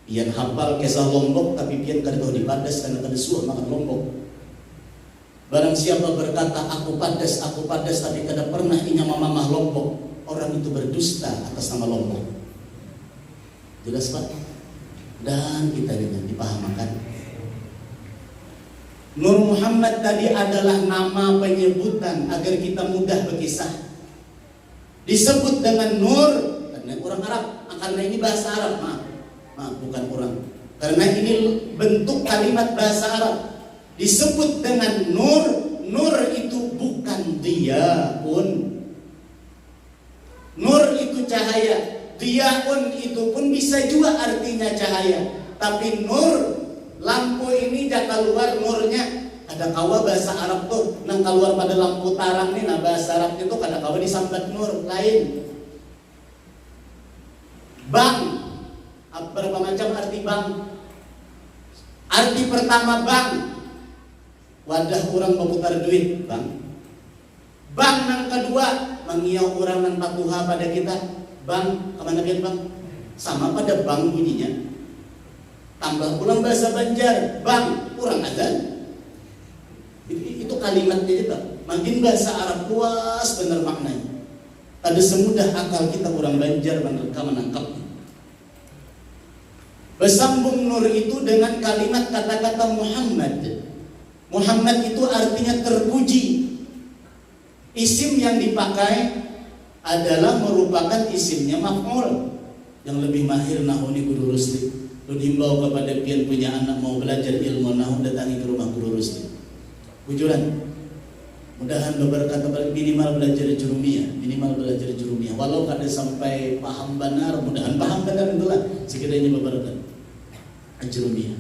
B: Pian hafal kisah Lombok, tapi pian kada tahu di padas karena kada suah makan Lombok. Barang siapa berkata aku padas, tapi kada pernah inya mamah Lombok, orang itu berdusta atas nama Lombok. Jelas Pak? Dan kita dengan dipahamakan Nur Muhammad tadi adalah nama penyebutan agar kita mudah berkisah. Disebut dengan Nur karena orang Arab, karena ini bahasa Arab, maaf bukan orang. Karena ini bentuk kalimat bahasa Arab. Disebut dengan Nur. Nur itu bukan dia pun. Nur itu cahaya. Diaun itu pun bisa juga artinya cahaya. Tapi nur, lampu ini jaka keluar nurnya. Ada kawa bahasa Arab tuh nang keluar pada lampu tarang nih. Nah bahasa Arab itu kada kawa disambat nur lain. Bang, berapa macam arti bang? Arti pertama bang, wadah orang memutar duit bang. Bang nang kedua, mengiau orang nang patuha pada kita. Bang, kemana kan bang? Sama pada bang bunyinya. Tambah pulang bahasa Banjar, bang, kurang azan. Itu kalimatnya itu. Makin bahasa Arab luas benar maknanya. Ada semudah akal kita orang Banjar menerka menangkapnya. Bersambung nur itu dengan kalimat kata-kata Muhammad. Muhammad itu artinya terpuji. Isim yang dipakai adalah merupakan isimnya maf'ul. Yang lebih mahir nahu ni Guru Rusli. Lu himbau kepada pian punya anak mau belajar ilmu nahu, datangi ke rumah Guru Rusli. Bujuran. Mudahan beberkata minimal belajar jurumiyah, walau kada sampai paham benar, mudahan paham benar itulah sekiranya beberkata jurumiyah.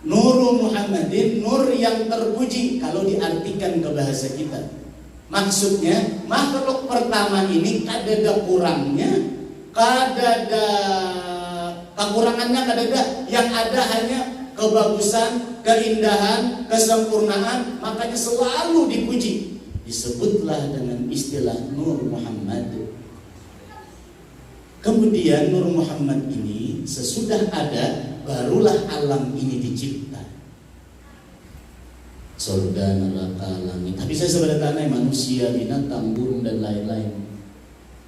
B: Nurul Muhammadin, nur yang terpuji kalau diartikan ke bahasa kita. Maksudnya makhluk pertama ini kadada kurangnya, kadada kekurangannya, kadada yang ada hanya kebagusan, keindahan, kesempurnaan, makanya selalu dipuji. Disebutlah dengan istilah Nur Muhammad. Kemudian Nur Muhammad ini sesudah ada, barulah alam ini dicipta. Surga, neraka, langit. Tapi saya sebenarnya manusia, binatang, burung dan lain-lain.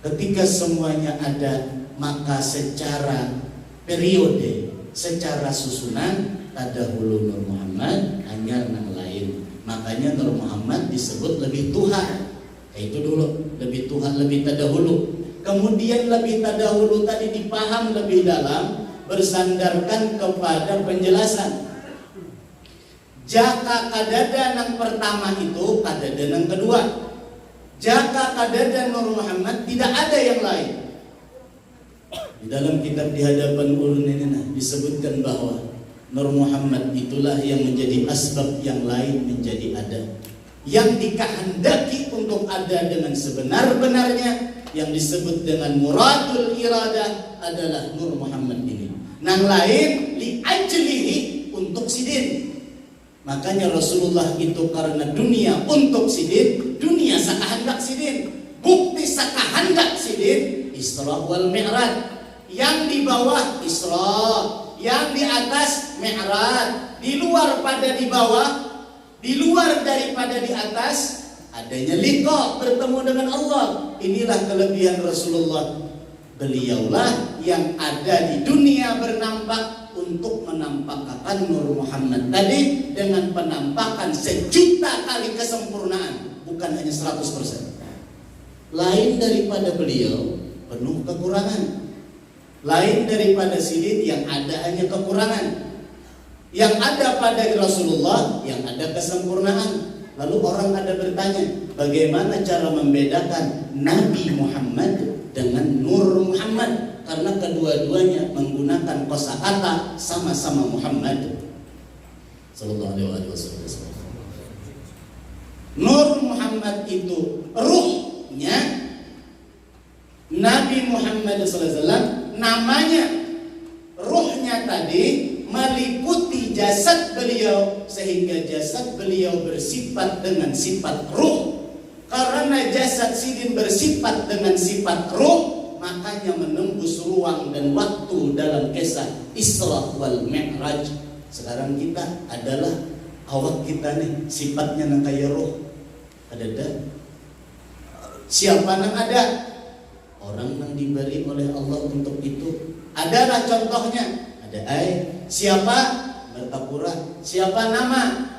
B: Ketika semuanya ada, maka secara periode, secara susunan tadahulu Nur Muhammad hanya yang lain. Makanya Nur Muhammad disebut lebih Tuhan. Itu dulu lebih Tuhan, lebih tadahulu. Kemudian lebih tadahulu tadi dipaham lebih dalam bersandarkan kepada penjelasan. Jaka kadada yang pertama itu kadada yang kedua. Jaka kadada Nur Muhammad tidak ada yang lain. Di dalam kitab Di Hadapan Ulun ini disebutkan bahwa Nur Muhammad itulah yang menjadi asbab yang lain menjadi ada. Yang dikehendaki untuk ada dengan sebenar-benarnya, yang disebut dengan muradul iradah adalah Nur Muhammad ini. Nang lain li ajlihi untuk sidin. Makanya Rasulullah itu karena dunia untuk sidin, dunia sakahandak sidin. Bukti sakahandak sidin Isra wal Mi'raj. Yang di bawah Isra, yang di atas Mi'raj. Di luar pada di bawah, di luar daripada di atas adanya liqa, bertemu dengan Allah. Inilah kelebihan Rasulullah. Beliaulah yang ada di dunia bernampak untuk menampakkan Nur Muhammad tadi dengan penampakan sejuta kali kesempurnaan, bukan hanya 100%. Lain daripada beliau penuh kekurangan. Lain daripada sidin yang ada hanya kekurangan. Yang ada pada Rasulullah yang ada kesempurnaan. Lalu orang ada bertanya, bagaimana cara membedakan Nabi Muhammad dengan Nur Muhammad? Karena kedua-duanya menggunakan kosakata sama-sama Muhammad sallallahu alaihi wasallam. Nur Muhammad itu ruhnya Nabi Muhammad sallallahu alaihi wasallam, namanya ruhnya tadi meliputi jasad beliau, sehingga jasad beliau bersifat dengan sifat ruh. Karena jasad sidin bersifat dengan sifat ruh, makanya menembus ruang dan waktu dalam kisah Isra wal Mi'raj. Sekarang kita adalah awak kita nih, sifatnya nang kaya ruh. Ada siapa nang ada? Orang yang diberi oleh Allah untuk itu. Adalah contohnya. Ada siapa? Bertapura. Siapa nama?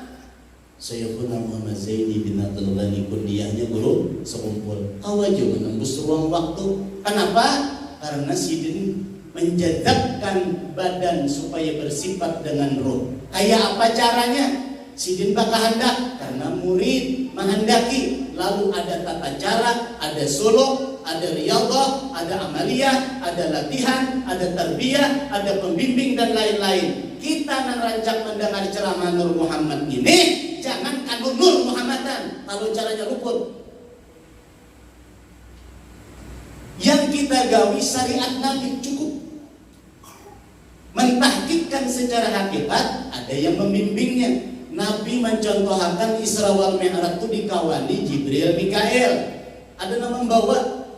B: Sayyiduna Muhammad Zaini bin Abdul Ghani, kundiahnya guru sekumpul. Awaju menembus ruang waktu. Kenapa? Karena sidin menjadabkan badan supaya bersifat dengan roh. Kayak apa caranya? Sidin bakal hendak karena murid menghendaki. Lalu ada tata cara, ada suluk, ada riyadhah, ada amaliyah, ada latihan, ada tarbiyah, ada pembimbing dan lain-lain. Kita nang rancak mendengar ceramah Nur Muhammad ini, jangan kandung Nur Muhammadan kalau caranya luput. Yang kita gawi syariat Nabi cukup. Mentahkikkan secara hakikat, ada yang membimbingnya. Nabi mencontohkan Isra wal Mi'raj itu dikawani Jibril, Mikael. Ada nama membawa,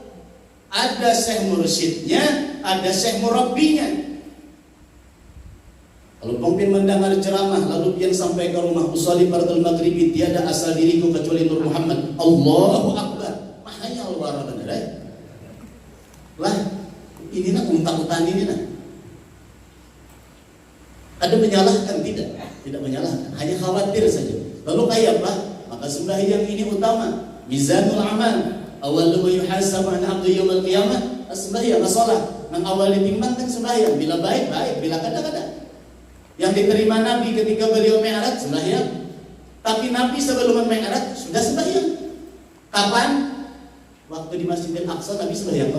B: ada syekh mursyidnya, ada syekh murabbinya. Kalau pemimpin mendengar ceramah lalu dia sampai ke rumah, usolli fardhu maghribi, tiada asal diriku kecuali Nur Muhammad. Allahu akbar. Mahanya Allah benar. Lah, ini nak unta-untan ini nak. Ada menyalahkan? Tidak menyalahkan, hanya khawatir saja. Lalu kayak apa? Maka sembahyang ini utama, mizanul amal. Awal ma yuhasabu an 'abdu yaumil qiyamah sembahyang, salat. Nang awal ditimbangkan sembahyang, bila baik baik, bila kada. Yang diterima Nabi ketika beliau mi'raj sembahyang. Tapi Nabi sebelum mi'raj sudah sembahyang. Kapan? Waktu di Masjidil Aqsa Nabi sembahyang.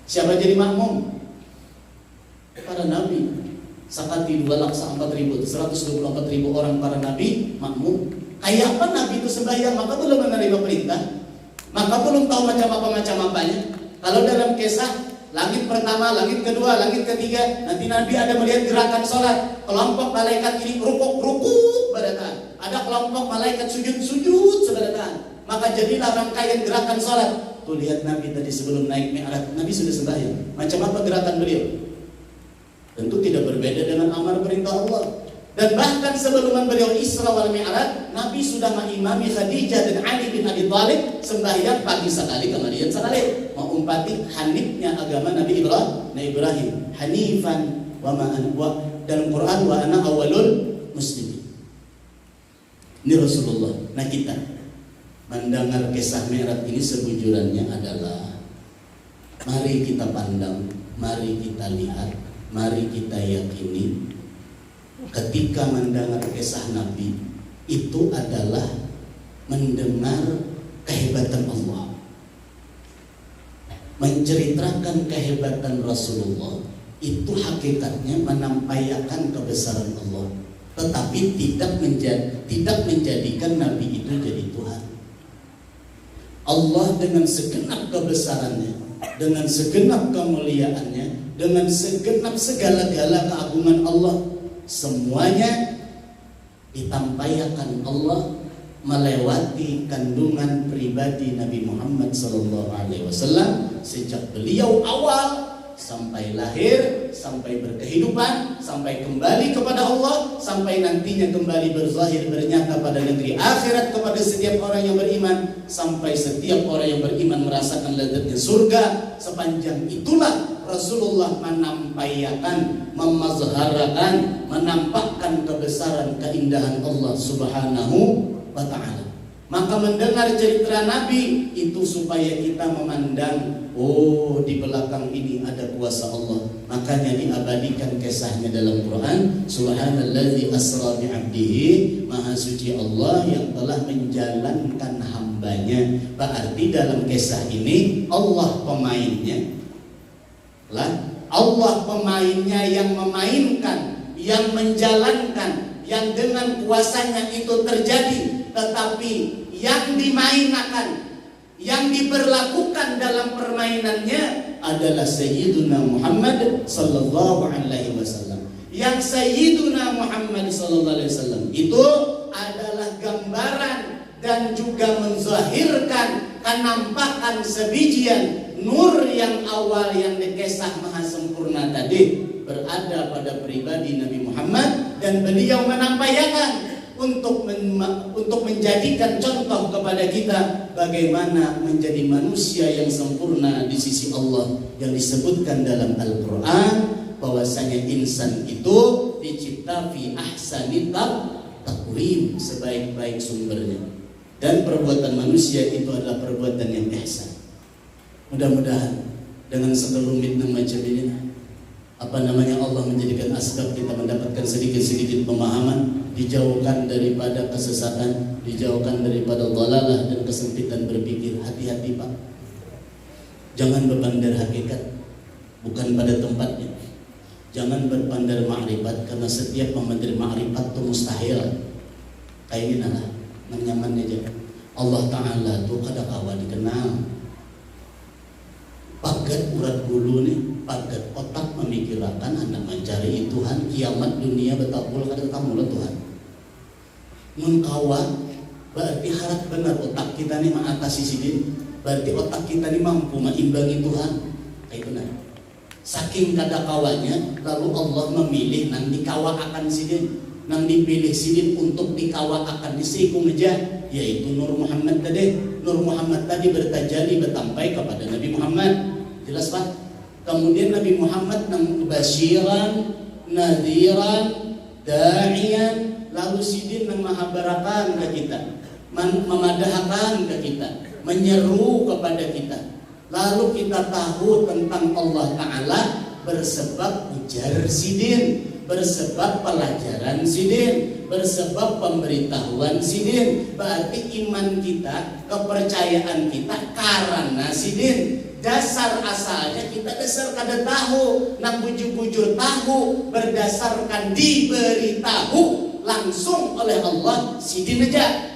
B: Siapa jadi makmum? Para Nabi. Sakati 2.4.124.000 orang para Nabi makmum. Kayak apa Nabi itu sembahyang? Maka belum menerima perintah, maka belum tahu macam apanya. Kalau dalam kisah langit pertama, langit kedua, langit ketiga, nanti Nabi ada melihat gerakan sholat. Kelompok malaikat ini rukuk berataan. Ada kelompok malaikat sujud seberataan. Maka jadilah rangkaian gerakan sholat. Tuh lihat Nabi tadi sebelum naik mi'raj, Nabi sudah sembahyang. Macam apa gerakan beliau? Tentu tidak berbeda dengan amar perintah Allah. Dan bahkan sebelum beliau Isra wal Mi'raj, Nabi sudah mengimami Khadijah dan Ali bin Abi Thalib sembahyang pagi sekali, kemudian sekali. Mengumpati hanifnya agama Nabi Ibrahim. Hanifan wa dalam Quran wa ana awwalul muslimin. Ini Rasulullah. Nah kita mendengar kisah Mi'raj ini sebujurannya adalah mari kita pandang, mari kita lihat, mari kita yakini ketika mendengar kisah Nabi itu adalah mendengar kehebatan Allah, menceritakan kehebatan Rasulullah. Itu hakikatnya menampakkan kebesaran Allah, tetapi tidak menjadikan Nabi itu jadi Tuhan. Allah dengan segenap kebesarannya, dengan segenap kemuliaannya, dengan segenap segala-gala keagungan Allah, semuanya ditampaikan Allah melewati kandungan pribadi Nabi Muhammad SAW sejak beliau awal sampai lahir, sampai berkehidupan, sampai kembali kepada Allah, sampai nantinya kembali berzahir bernyata pada negeri akhirat kepada setiap orang yang beriman, sampai setiap orang yang beriman merasakan lezatnya surga. Sepanjang itulah Rasulullah menampakkan, memazharakan, menampakkan kebesaran keindahan Allah Subhanahu wa ta'ala. Maka mendengar cerita Nabi itu supaya kita memandang, oh di belakang ini ada kuasa Allah. Makanya diabadikan kisahnya dalam Quran. Subhanalladzi asra bi'abdihi, maha suci Allah yang telah menjalankan hambanya. Berarti dalam kisah ini Allah pemainnya. Allah pemainnya yang memainkan, yang menjalankan, yang dengan kuasanya itu terjadi. Tetapi yang dimainkan, yang diberlakukan dalam permainannya adalah Sayyiduna Muhammad sallallahu alaihi wasallam. Yang Sayyiduna Muhammad sallallahu alaihi wasallam itu adalah gambaran dan juga menzahirkan kenampakan sebijian nur yang awal yang dikesah maha sempurna tadi berada pada pribadi Nabi Muhammad, dan beliau menampakkan untuk menjadikan contoh kepada kita bagaimana menjadi manusia yang sempurna di sisi Allah, yang disebutkan dalam Al-Quran bahwasanya insan itu dicipta fi ahsani taqwim, sebaik-baik sumbernya, dan perbuatan manusia itu adalah perbuatan yang ihsan. Mudah-mudahan dengan sekelumit macam ini Allah menjadikan asbab kita mendapatkan sedikit-sedikit pemahaman, dijauhkan daripada kesesatan, dijauhkan daripada dhalalah dan kesempitan berpikir. Hati-hati Pak, jangan berbandar hakikat bukan pada tempatnya. Jangan berbandar ma'rifat, karena setiap membandar ma'rifat itu mustahil. Kayak gini lah, nyaman aja. Allah Ta'ala tuh kada kawa dikenal. Pagat urat bulu nih, pagat otak memikirkan hendak mencari Tuhan, kiamat dunia betapul kada kamu lah Tuhan. Mun kawan berarti harap benar otak kita nih mengatasi sidin, berarti otak kita nih mampu mengimbangi Tuhan. Kayak benar. Saking kada kawannya, lalu Allah memilih nang dikawa akan sidin, nang dipilih sidin untuk dikawa akan disikung aja, yaitu Nur Muhammad tadi. Nur Muhammad tadi bertajali bertampai kepada Nabi Muhammad. Jelas Pak? Kemudian Nabi Muhammad nang basyiran, nadhiran, da'iyan, lalu sidin menghabarkan ke kita, memadahkan ke kita, menyeru kepada kita. Lalu kita tahu tentang Allah Ta'ala bersebab ujar sidin, bersebab pelajaran sidin, bersebab pemberitahuan sidin. Berarti iman kita, kepercayaan kita karena sidin. Dasar asalnya kita dasar kada tahu, nak bujur-bujur tahu berdasarkan diberitahu langsung oleh Allah sidin aja,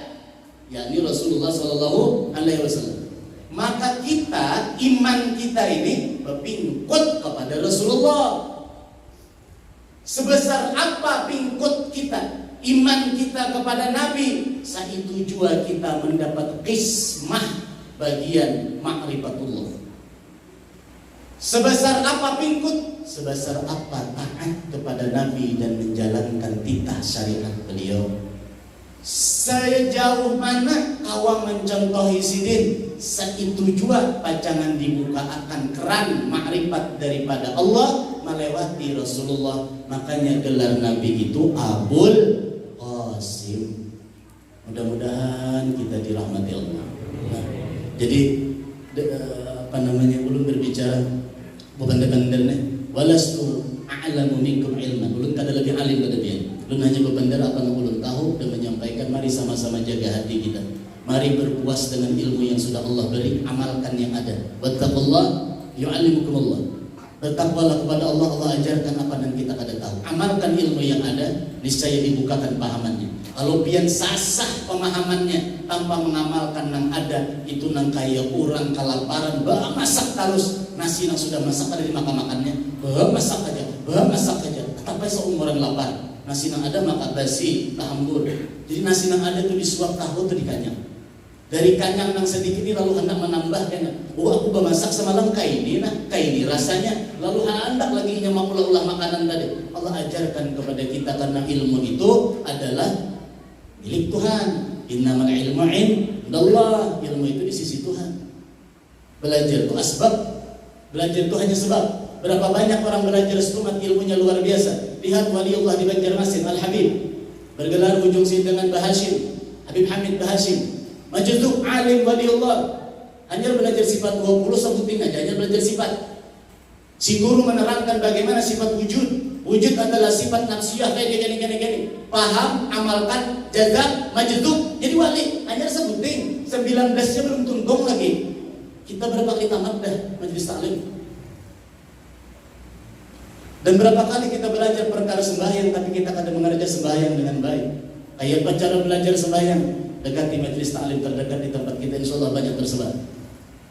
B: yakni Rasulullah Sallallahu Alaihi Wasallam. Maka kita, iman kita ini berpingkut kepada Rasulullah. Sebesar apa pingkut kita, iman kita kepada Nabi, saat itu juga kita mendapat qismah bagian ma'rifatullah. Sebesar apa pingkut, sebesar apa taat kepada Nabi dan menjalankan titah syariat beliau. Sejauh mana kawan mencontohi sidin, seitu juga pacangan dibuka akan keran makrifat daripada Allah melewati Rasulullah. Makanya gelar Nabi itu Abul Qasim. Mudah-mudahan kita dirahmati Allah. Nah, jadi ulun berbicara bukan dengan walastu a'lamu minkum ilman. Ulun kada lagi alim pada dia. Ulun hanya berbandar apa yang ulun tahu dan menyampaikan. Mari sama-sama jaga hati kita. Mari berpuas dengan ilmu yang sudah Allah beri, amalkan yang ada. Wattaqullah yu'allimukumullah. Bertakwalah kepada Allah, Allah ajarkan apa dan kita kada tahu. Amalkan ilmu yang ada, niscaya dibukakan pahamannya. Kalau pian sasah pemahamannya tanpa mengamalkan yang ada, itu nang kaya orang kelaparan, bah masak terus nasi yang sudah masak ada di makan-makannya, bah masak aja, tapi seumuran lapar. Nasi yang ada maka basi, tahambur. Jadi nasi yang ada itu disuap tahu itu dikanyang. Dari kanyang yang sedikit ini lalu hendak menambahkan, oh aku bermasak semalam kayak ini rasanya. Lalu hendak lagi mau ulah makanan tadi. Allah ajarkan kepada kita karena ilmu itu adalah milik Tuhan. Innamal ilmu indallah. Ilmu itu di sisi Tuhan. Belajar itu asbab, belajar itu hanya sebab. Berapa banyak orang belajar setumat ilmunya luar biasa. Lihat waliullah di Banjarmasin, Al-Habib, bergelar ujung sin dengan Bahashim, Habib Hamid Bahashim. Majuzuk alim waliullah, hanya belajar sifat 20 sebutin aja, hanya belajar sifat. Si guru menerangkan bagaimana sifat wujud. Wujud adalah sifat nafsiyah kayak gini. Paham, amalkan, jaga, majuzuk, jadi wali. Hanya sebutin, 19-nya belum tunggong lagi. Kita berapa kali tamat dah majelis taklim? Dan berapa kali kita belajar perkara sembahyang tapi kita kadang mengerja sembahyang dengan baik. Kayak cara belajar sembahyang, dekati majelis taklim terdekat di tempat kita, insyaallah banyak tersebar.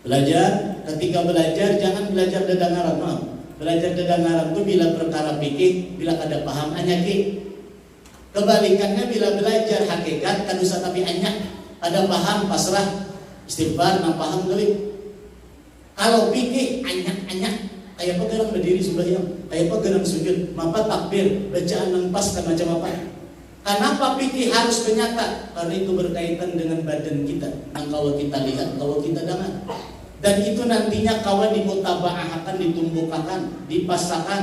B: Belajar, ketika belajar jangan belajar dedangaran, maaf. Belajar dedangaran itu bila perkara fikih, bila kada paham anyaki. Kebalikannya bila belajar hakikat kan usah tapi anyak, ada paham pasrah, istighfar nang paham gelik. Kalau fikih anyak-anyak, kayak apa gerang berdiri sembahyang, kayak apa gerang sujud, mapa takbir, bacaan nang pas dan macam apa. Kenapa fikih harus menyata? Karena itu berkaitan dengan badan kita. Kalau kita lihat, kalau kita dengar. Dan itu nantinya kawan dimutabaahkan, ditumbuhkan, dipasahkan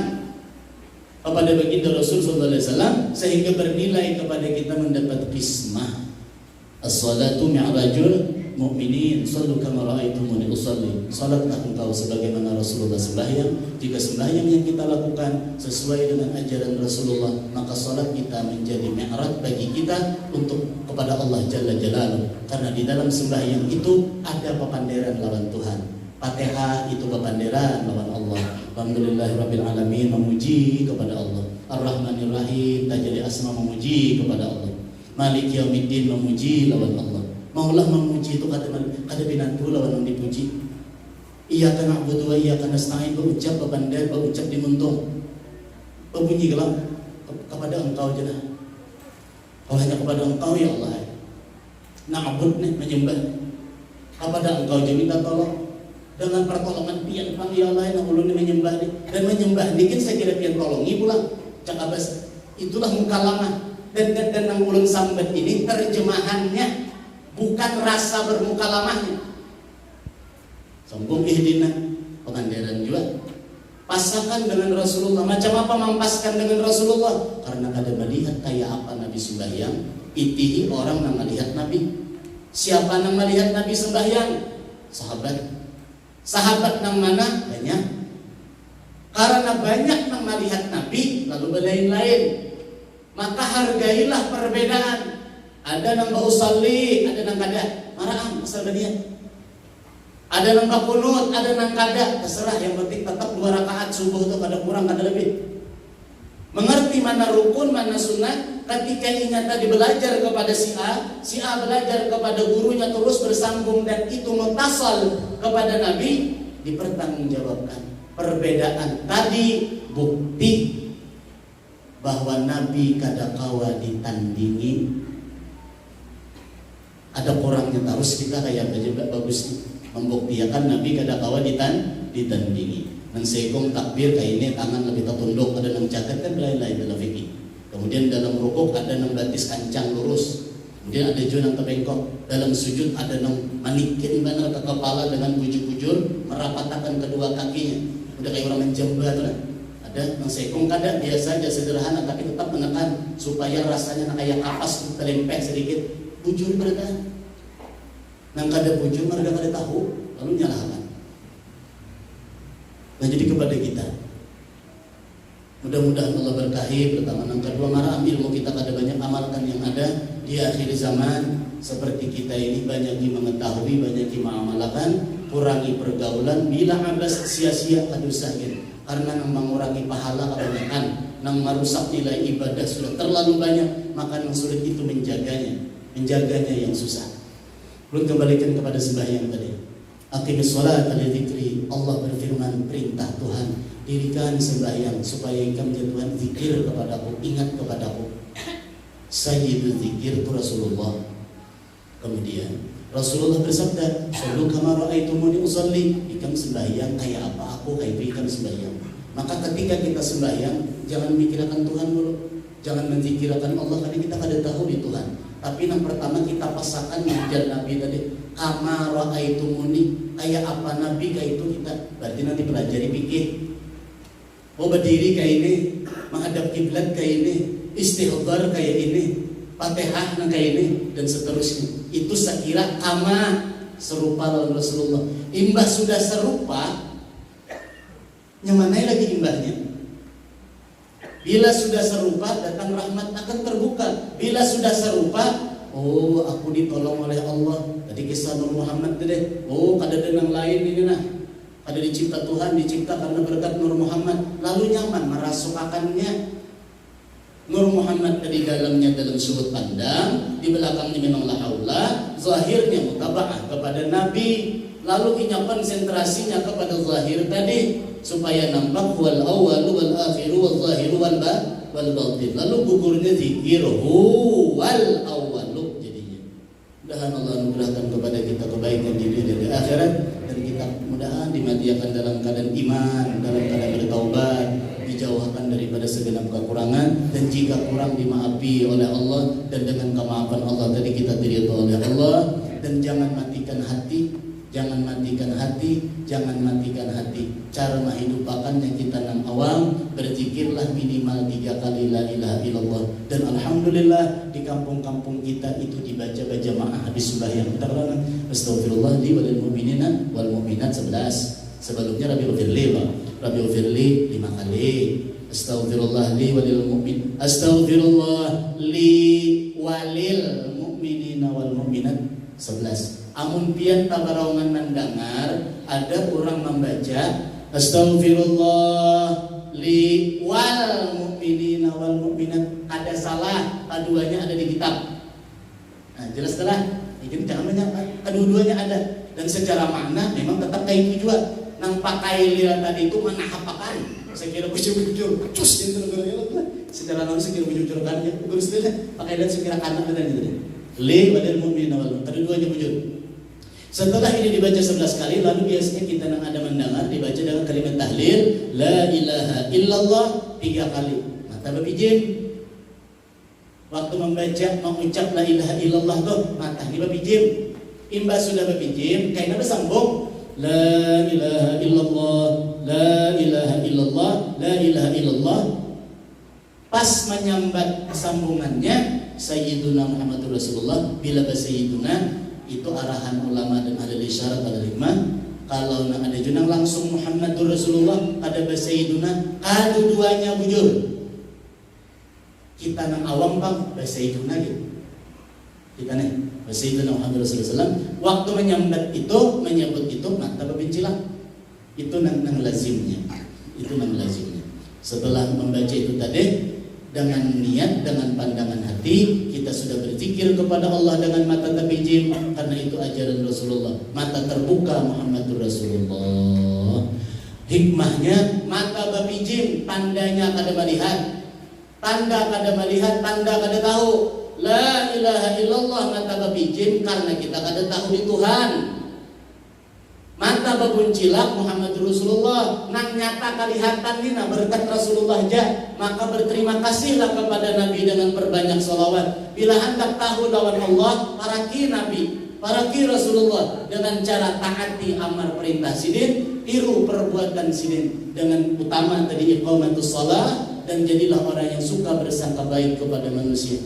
B: kepada baginda Rasul sallallahu alaihi wasallam sehingga bernilai kepada kita mendapat qismah. As-salatu mi'rajul mu'minin, sallu kama ra'aitumuni usalli. Salatlah engkau sebagaimana Rasulullah sembahyang. Jika sembahyang yang kita lakukan sesuai dengan ajaran Rasulullah, maka salat kita menjadi mi'raj bagi kita untuk kepada Allah Jalla Jalaluhu. Karena di dalam sembahyang itu ada pepanderan lawan Tuhan. Fatihah itu pepanderan lawan Allah. Alhamdulillahirabbil alamin, memuji kepada Allah. Ar-Rahmanir Rahim, tajali asma, memuji kepada Allah. Malik Yaumiddin, memuji lawan Allah. Maulah memuji itu kada binatu lawan yang dipuji. Iyyaka na'budu wa iyyaka nasta'in, berucap berbandar, berucap dimuntung, berbunyi gelap kepada engkau jenah. Kalau hanya kepada engkau ya Allah. Na'bud nih menyembah kepada engkau je minta tolong. Dengan pertolongan pian pang ya Allah yang ulun menyembah nih. Dan menyembah dikit saya kira pian tolongi pulang. Cak abas itulah mukalamah. Dan yang ulun sambat ini terjemahannya bukan rasa bermukalamahnya. Sombong ihdina pengandaran juga. pasakan dengan Rasulullah. Macam apa mampaskan dengan Rasulullah? Karena kada melihat kayak apa Nabi sembahyang, itihi orang yang melihat Nabi. Siapa yang melihat Nabi sembahyang? Sahabat. Sahabat yang mana? Banyak. Karena banyak yang melihat Nabi, lalu berlain-lain. Maka hargailah perbedaan. Ada yang bausalli, ada yang kada. Maraan asal dia. Ada yang kunut, ada yang kada. Terserah, yang penting tetap 2 rakaat subuh itu kada kurang, kada lebih. Mengerti mana rukun, mana sunnah. Ketika ingat tadi belajar kepada si A belajar kepada gurunya terus bersambung dan itu mutasal kepada Nabi, dipertanggungjawabkan. Perbedaan tadi bukti bahwa Nabi kada kawa ditandingi. Ada kurangnya terus kita kayak juga bagus membuktikan Nabi kada kawa ditandingi. Mensekong takbir kayak ini tangan lebih tertunduk, ada yang catat kan lain-lain dalam fikih. Kemudian dalam rukuk ada yang batis kancang lurus. Kemudian ada juga yang terbengkok. Dalam sujud ada yang manikin benar ke kepala dengan bujur-bujur, merapatkan kedua kakinya. Udah kayak orang menjembat lah. Ada yang sekong kada biasa aja sederhana tapi tetap menekan supaya rasanya kayak kapas terlempeh sedikit. Bujur berada. Nang kada bujur mereka kada tahu, lalu nyalahkan. Nah jadi kepada kita, mudah-mudahan Allah berkahi. Pertama, yang kedua, marah ilmu kita kada banyak amalkan yang ada di akhir zaman. Seperti kita ini banyak yang mengetahui, banyak yang mengamalkan. Kurangi pergaulan, bila abas sia-sia kadusahin. Karena yang mengurangi pahala kebanyakan, yang merusak nilai ibadah sudah terlalu banyak, maka yang sulit itu menjaganya yang susah. Belum kembalikan kepada sembahyang tadi. Aqimis sholata li dzikri. Allah berfirman, perintah Tuhan, dirikan sembahyang supaya engkau menjatuhkan zikir kepadaku, ingat kepadaku. Sayyidul zikir itu Rasulullah. Kemudian Rasulullah bersabda, "Shallu kama ra'aitumuni usolli." Ikam sembahyang kayak apa aku, kayak itu ikam sembahyang. Maka ketika kita sembahyang, jangan mikirkan Tuhan dulu. Jangan menzikirkan Allah karena kita kada tahu di Tuhan. Tapi yang pertama kita pasakan ngajar Nabi tadi, kama ra'aitumuni, kayak apa Nabi kayak itu kita. Berarti nanti pelajari fikih. Oh berdiri kayak ini, menghadap kiblat kayak ini, istighfar kayak ini, Fatihah kayak ini dan seterusnya. Itu saya kira kama serupa lawan Rasulullah. Imbah sudah serupa, nyamanai lagi imbahnya. Bila sudah serupa, datang rahmat akan terbuka. Bila sudah serupa, oh aku ditolong oleh Allah. Tadi kisah Nur Muhammad tadi. Oh kada ada yang lain ini nah. Ada dicipta Tuhan, dicipta karena berkat Nur Muhammad. Lalu nyaman merasukakannya. Nur Muhammad tadi dalamnya dalam sudut pandang, di belakangnya memang la haula, zahirnya mutaba'ah kepada Nabi. Lalu inya konsentrasinya kepada zahir tadi supaya nampak wal awwalu wal akhiru wal zahiru wal batin. Lalu gugurnya zikirhu wal awwalu jadinya. Mudah-mudahan Allah anugerahkan kepada kita kebaikan di dunia dan di akhirat, dan kita mudah-mudahan dimatikan dalam keadaan iman, dalam keadaan bertaubat, dijauhkan daripada segenap kekurangan, dan jika kurang dimaafi oleh Allah, dan dengan kemaafan Allah tadi kita diridhoi oleh Allah. Dan jangan matikan hati, jangan matikan hati, jangan matikan hati. Cara menghidupakannya kita nang awam, berzikirlah minimal 3 kali la ilaha illallah. Dan alhamdulillah di kampung-kampung kita itu dibaca berjamaah habis sembahyang. Kita bilang astagfirullah li walil mu'minina wal mu'minat 11. Sebelumnya Rabbil firli 5 kali. Astaghfirullah li walil mu'min. Astaghfirullah li walil mu'minina wal mu'minat 11. Amun pian tabarawangan mendengar ada orang membaca astaghfirullah li wal mu'minina wal mu'minat, ada salah, keduanya ada di kitab. Nah, jelas telah. Jadi jangan banyak, kedua-duanya ada. Dan secara makna memang tetap kayak itu juga. Nang pakai lihat tadi itu mana hapakan. Saya kira bujur-bujur, cus gitu negara. Secara langsung kira bujur-bujur kan ya. Terus pakai lihat sekira kanan dan gitu. Li wal mu'minina wal mu'minat, kedua-duanya bujur. Setelah ini dibaca 11 kali, lalu biasanya kita yang ada mendengar dibaca dengan kalimat tahlil la ilaha illallah 3 kali. Mata bapijim. Waktu membaca mengucap la ilaha illallah tuh mata di bapijim. Imba sudah bapijim, kayaknya bersambung la ilaha illallah, la ilaha illallah. illallah, la ilaha illallah. Pas menyambat sambungannya Sayyiduna Muhammadur Rasulullah, bila Sayyiduna itu arahan ulama dan ada isyarat ada hikmah. Kalau nak ada junang langsung Muhammadur Rasulullah, ada Sayyiduna, dua-duanya bujur. Kita nang awam bang Sayyiduna gitu. Kita nih Sayyiduna Muhammadur Rasulullah. Waktu menyambat itu, menyebut itu, mata berbincilah. Itu nang lazimnya. Itu nang lazimnya. Setelah membaca itu tadi, dengan niat, dengan pandangan hati, kita sudah berzikir kepada Allah dengan mata terpijim, karena itu ajaran Rasulullah. Mata terbuka Muhammadur Rasulullah. Hikmahnya mata berpijim, tandanya kada melihat. Tanda kada melihat, tanda kada tahu. La ilaha illallah mata berpijim karena kita kada tahu di Tuhan. Mata berbuncilak Muhammadur Rasulullah, nang nyata kelihatan nina berkat Rasulullah aja, maka berterima kasihlah kepada Nabi dengan berbanyak salawat. Bila hendak tahu lawan Allah, paraki Nabi, paraki Rasulullah dengan cara taati amar perintah sidin, tiru perbuatan sidin dengan utama tadi iqamatus shalah, dan jadilah orang yang suka bersangka baik kepada manusia.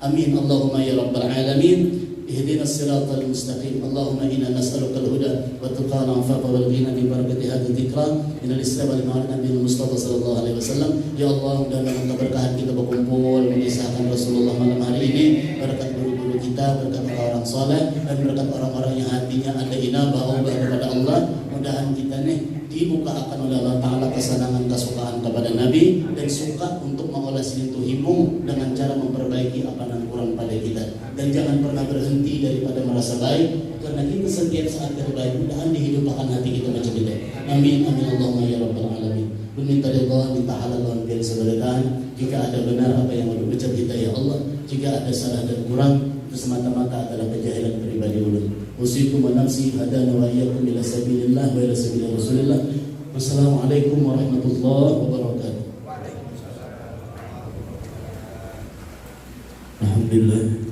B: Amin Allahumma ya rabbal alamin. Ihdinas siratal mustaqim. Allahumma inna nas'alukal huda wa tuqal anfaqa wal ghina bi barakati hadhihi dzikra minal islam wal ma'rifah Nabi Mustafa sallallahu alaihi wasallam. Ya Allah, dalam keberkahan kita berkumpul mengisahkan Rasulullah malam hari ini, berkat guru-guru kita, berkat orang-orang saleh, dan berkat orang-orang yang hatinya ada inabah Allah kepada Allah. Mudahan kita nih dibukakan oleh Allah Ta'ala kesenangan kesukaan kepada Nabi, dan suka untuk mengolah silaturahim dengan cara memperbaiki apa yang kurang pada kita, dan jangan pernah berhenti daripada merasa baik, karena kita setiap saat terbaik. Mudahan dihidupkan hati kita macam itu. Amin amin Allahumma ya rabbal alamin. Meminta ridha, minta halal dan biar seberkahan. Jika ada benar apa yang ada ucap kita ya Allah, jika ada salah dan kurang itu semata-mata adalah kejahilan pribadi ulun. Usikum wa nafsi hadana wa iyyakum ila sabilillah wa ila sabili Rasulillah. Wassalamualaikum warahmatullahi wabarakatuh. Alhamdulillah.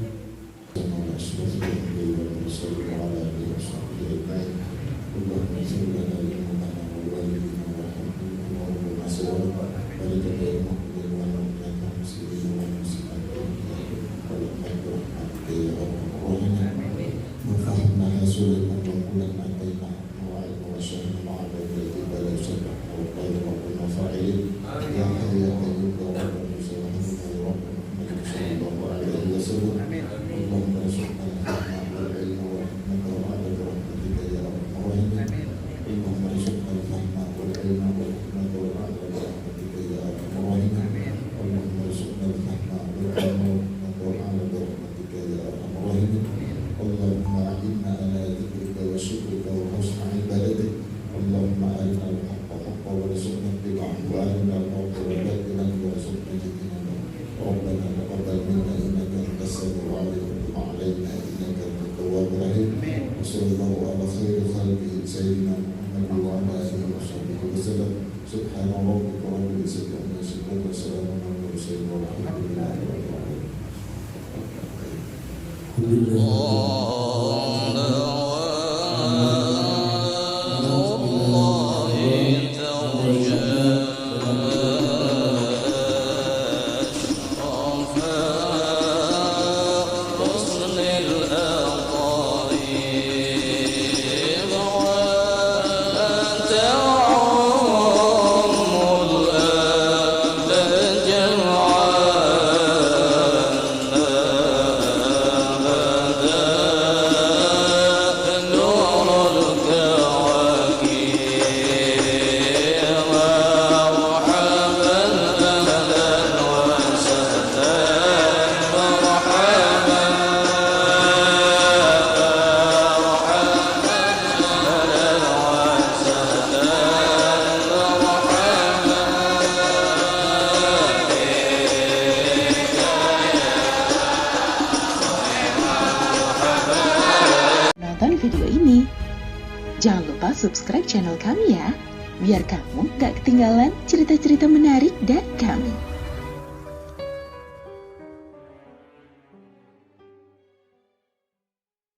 A: Video ini. Jangan lupa subscribe channel kami ya, biar kamu gak ketinggalan cerita-cerita menarik dari kami.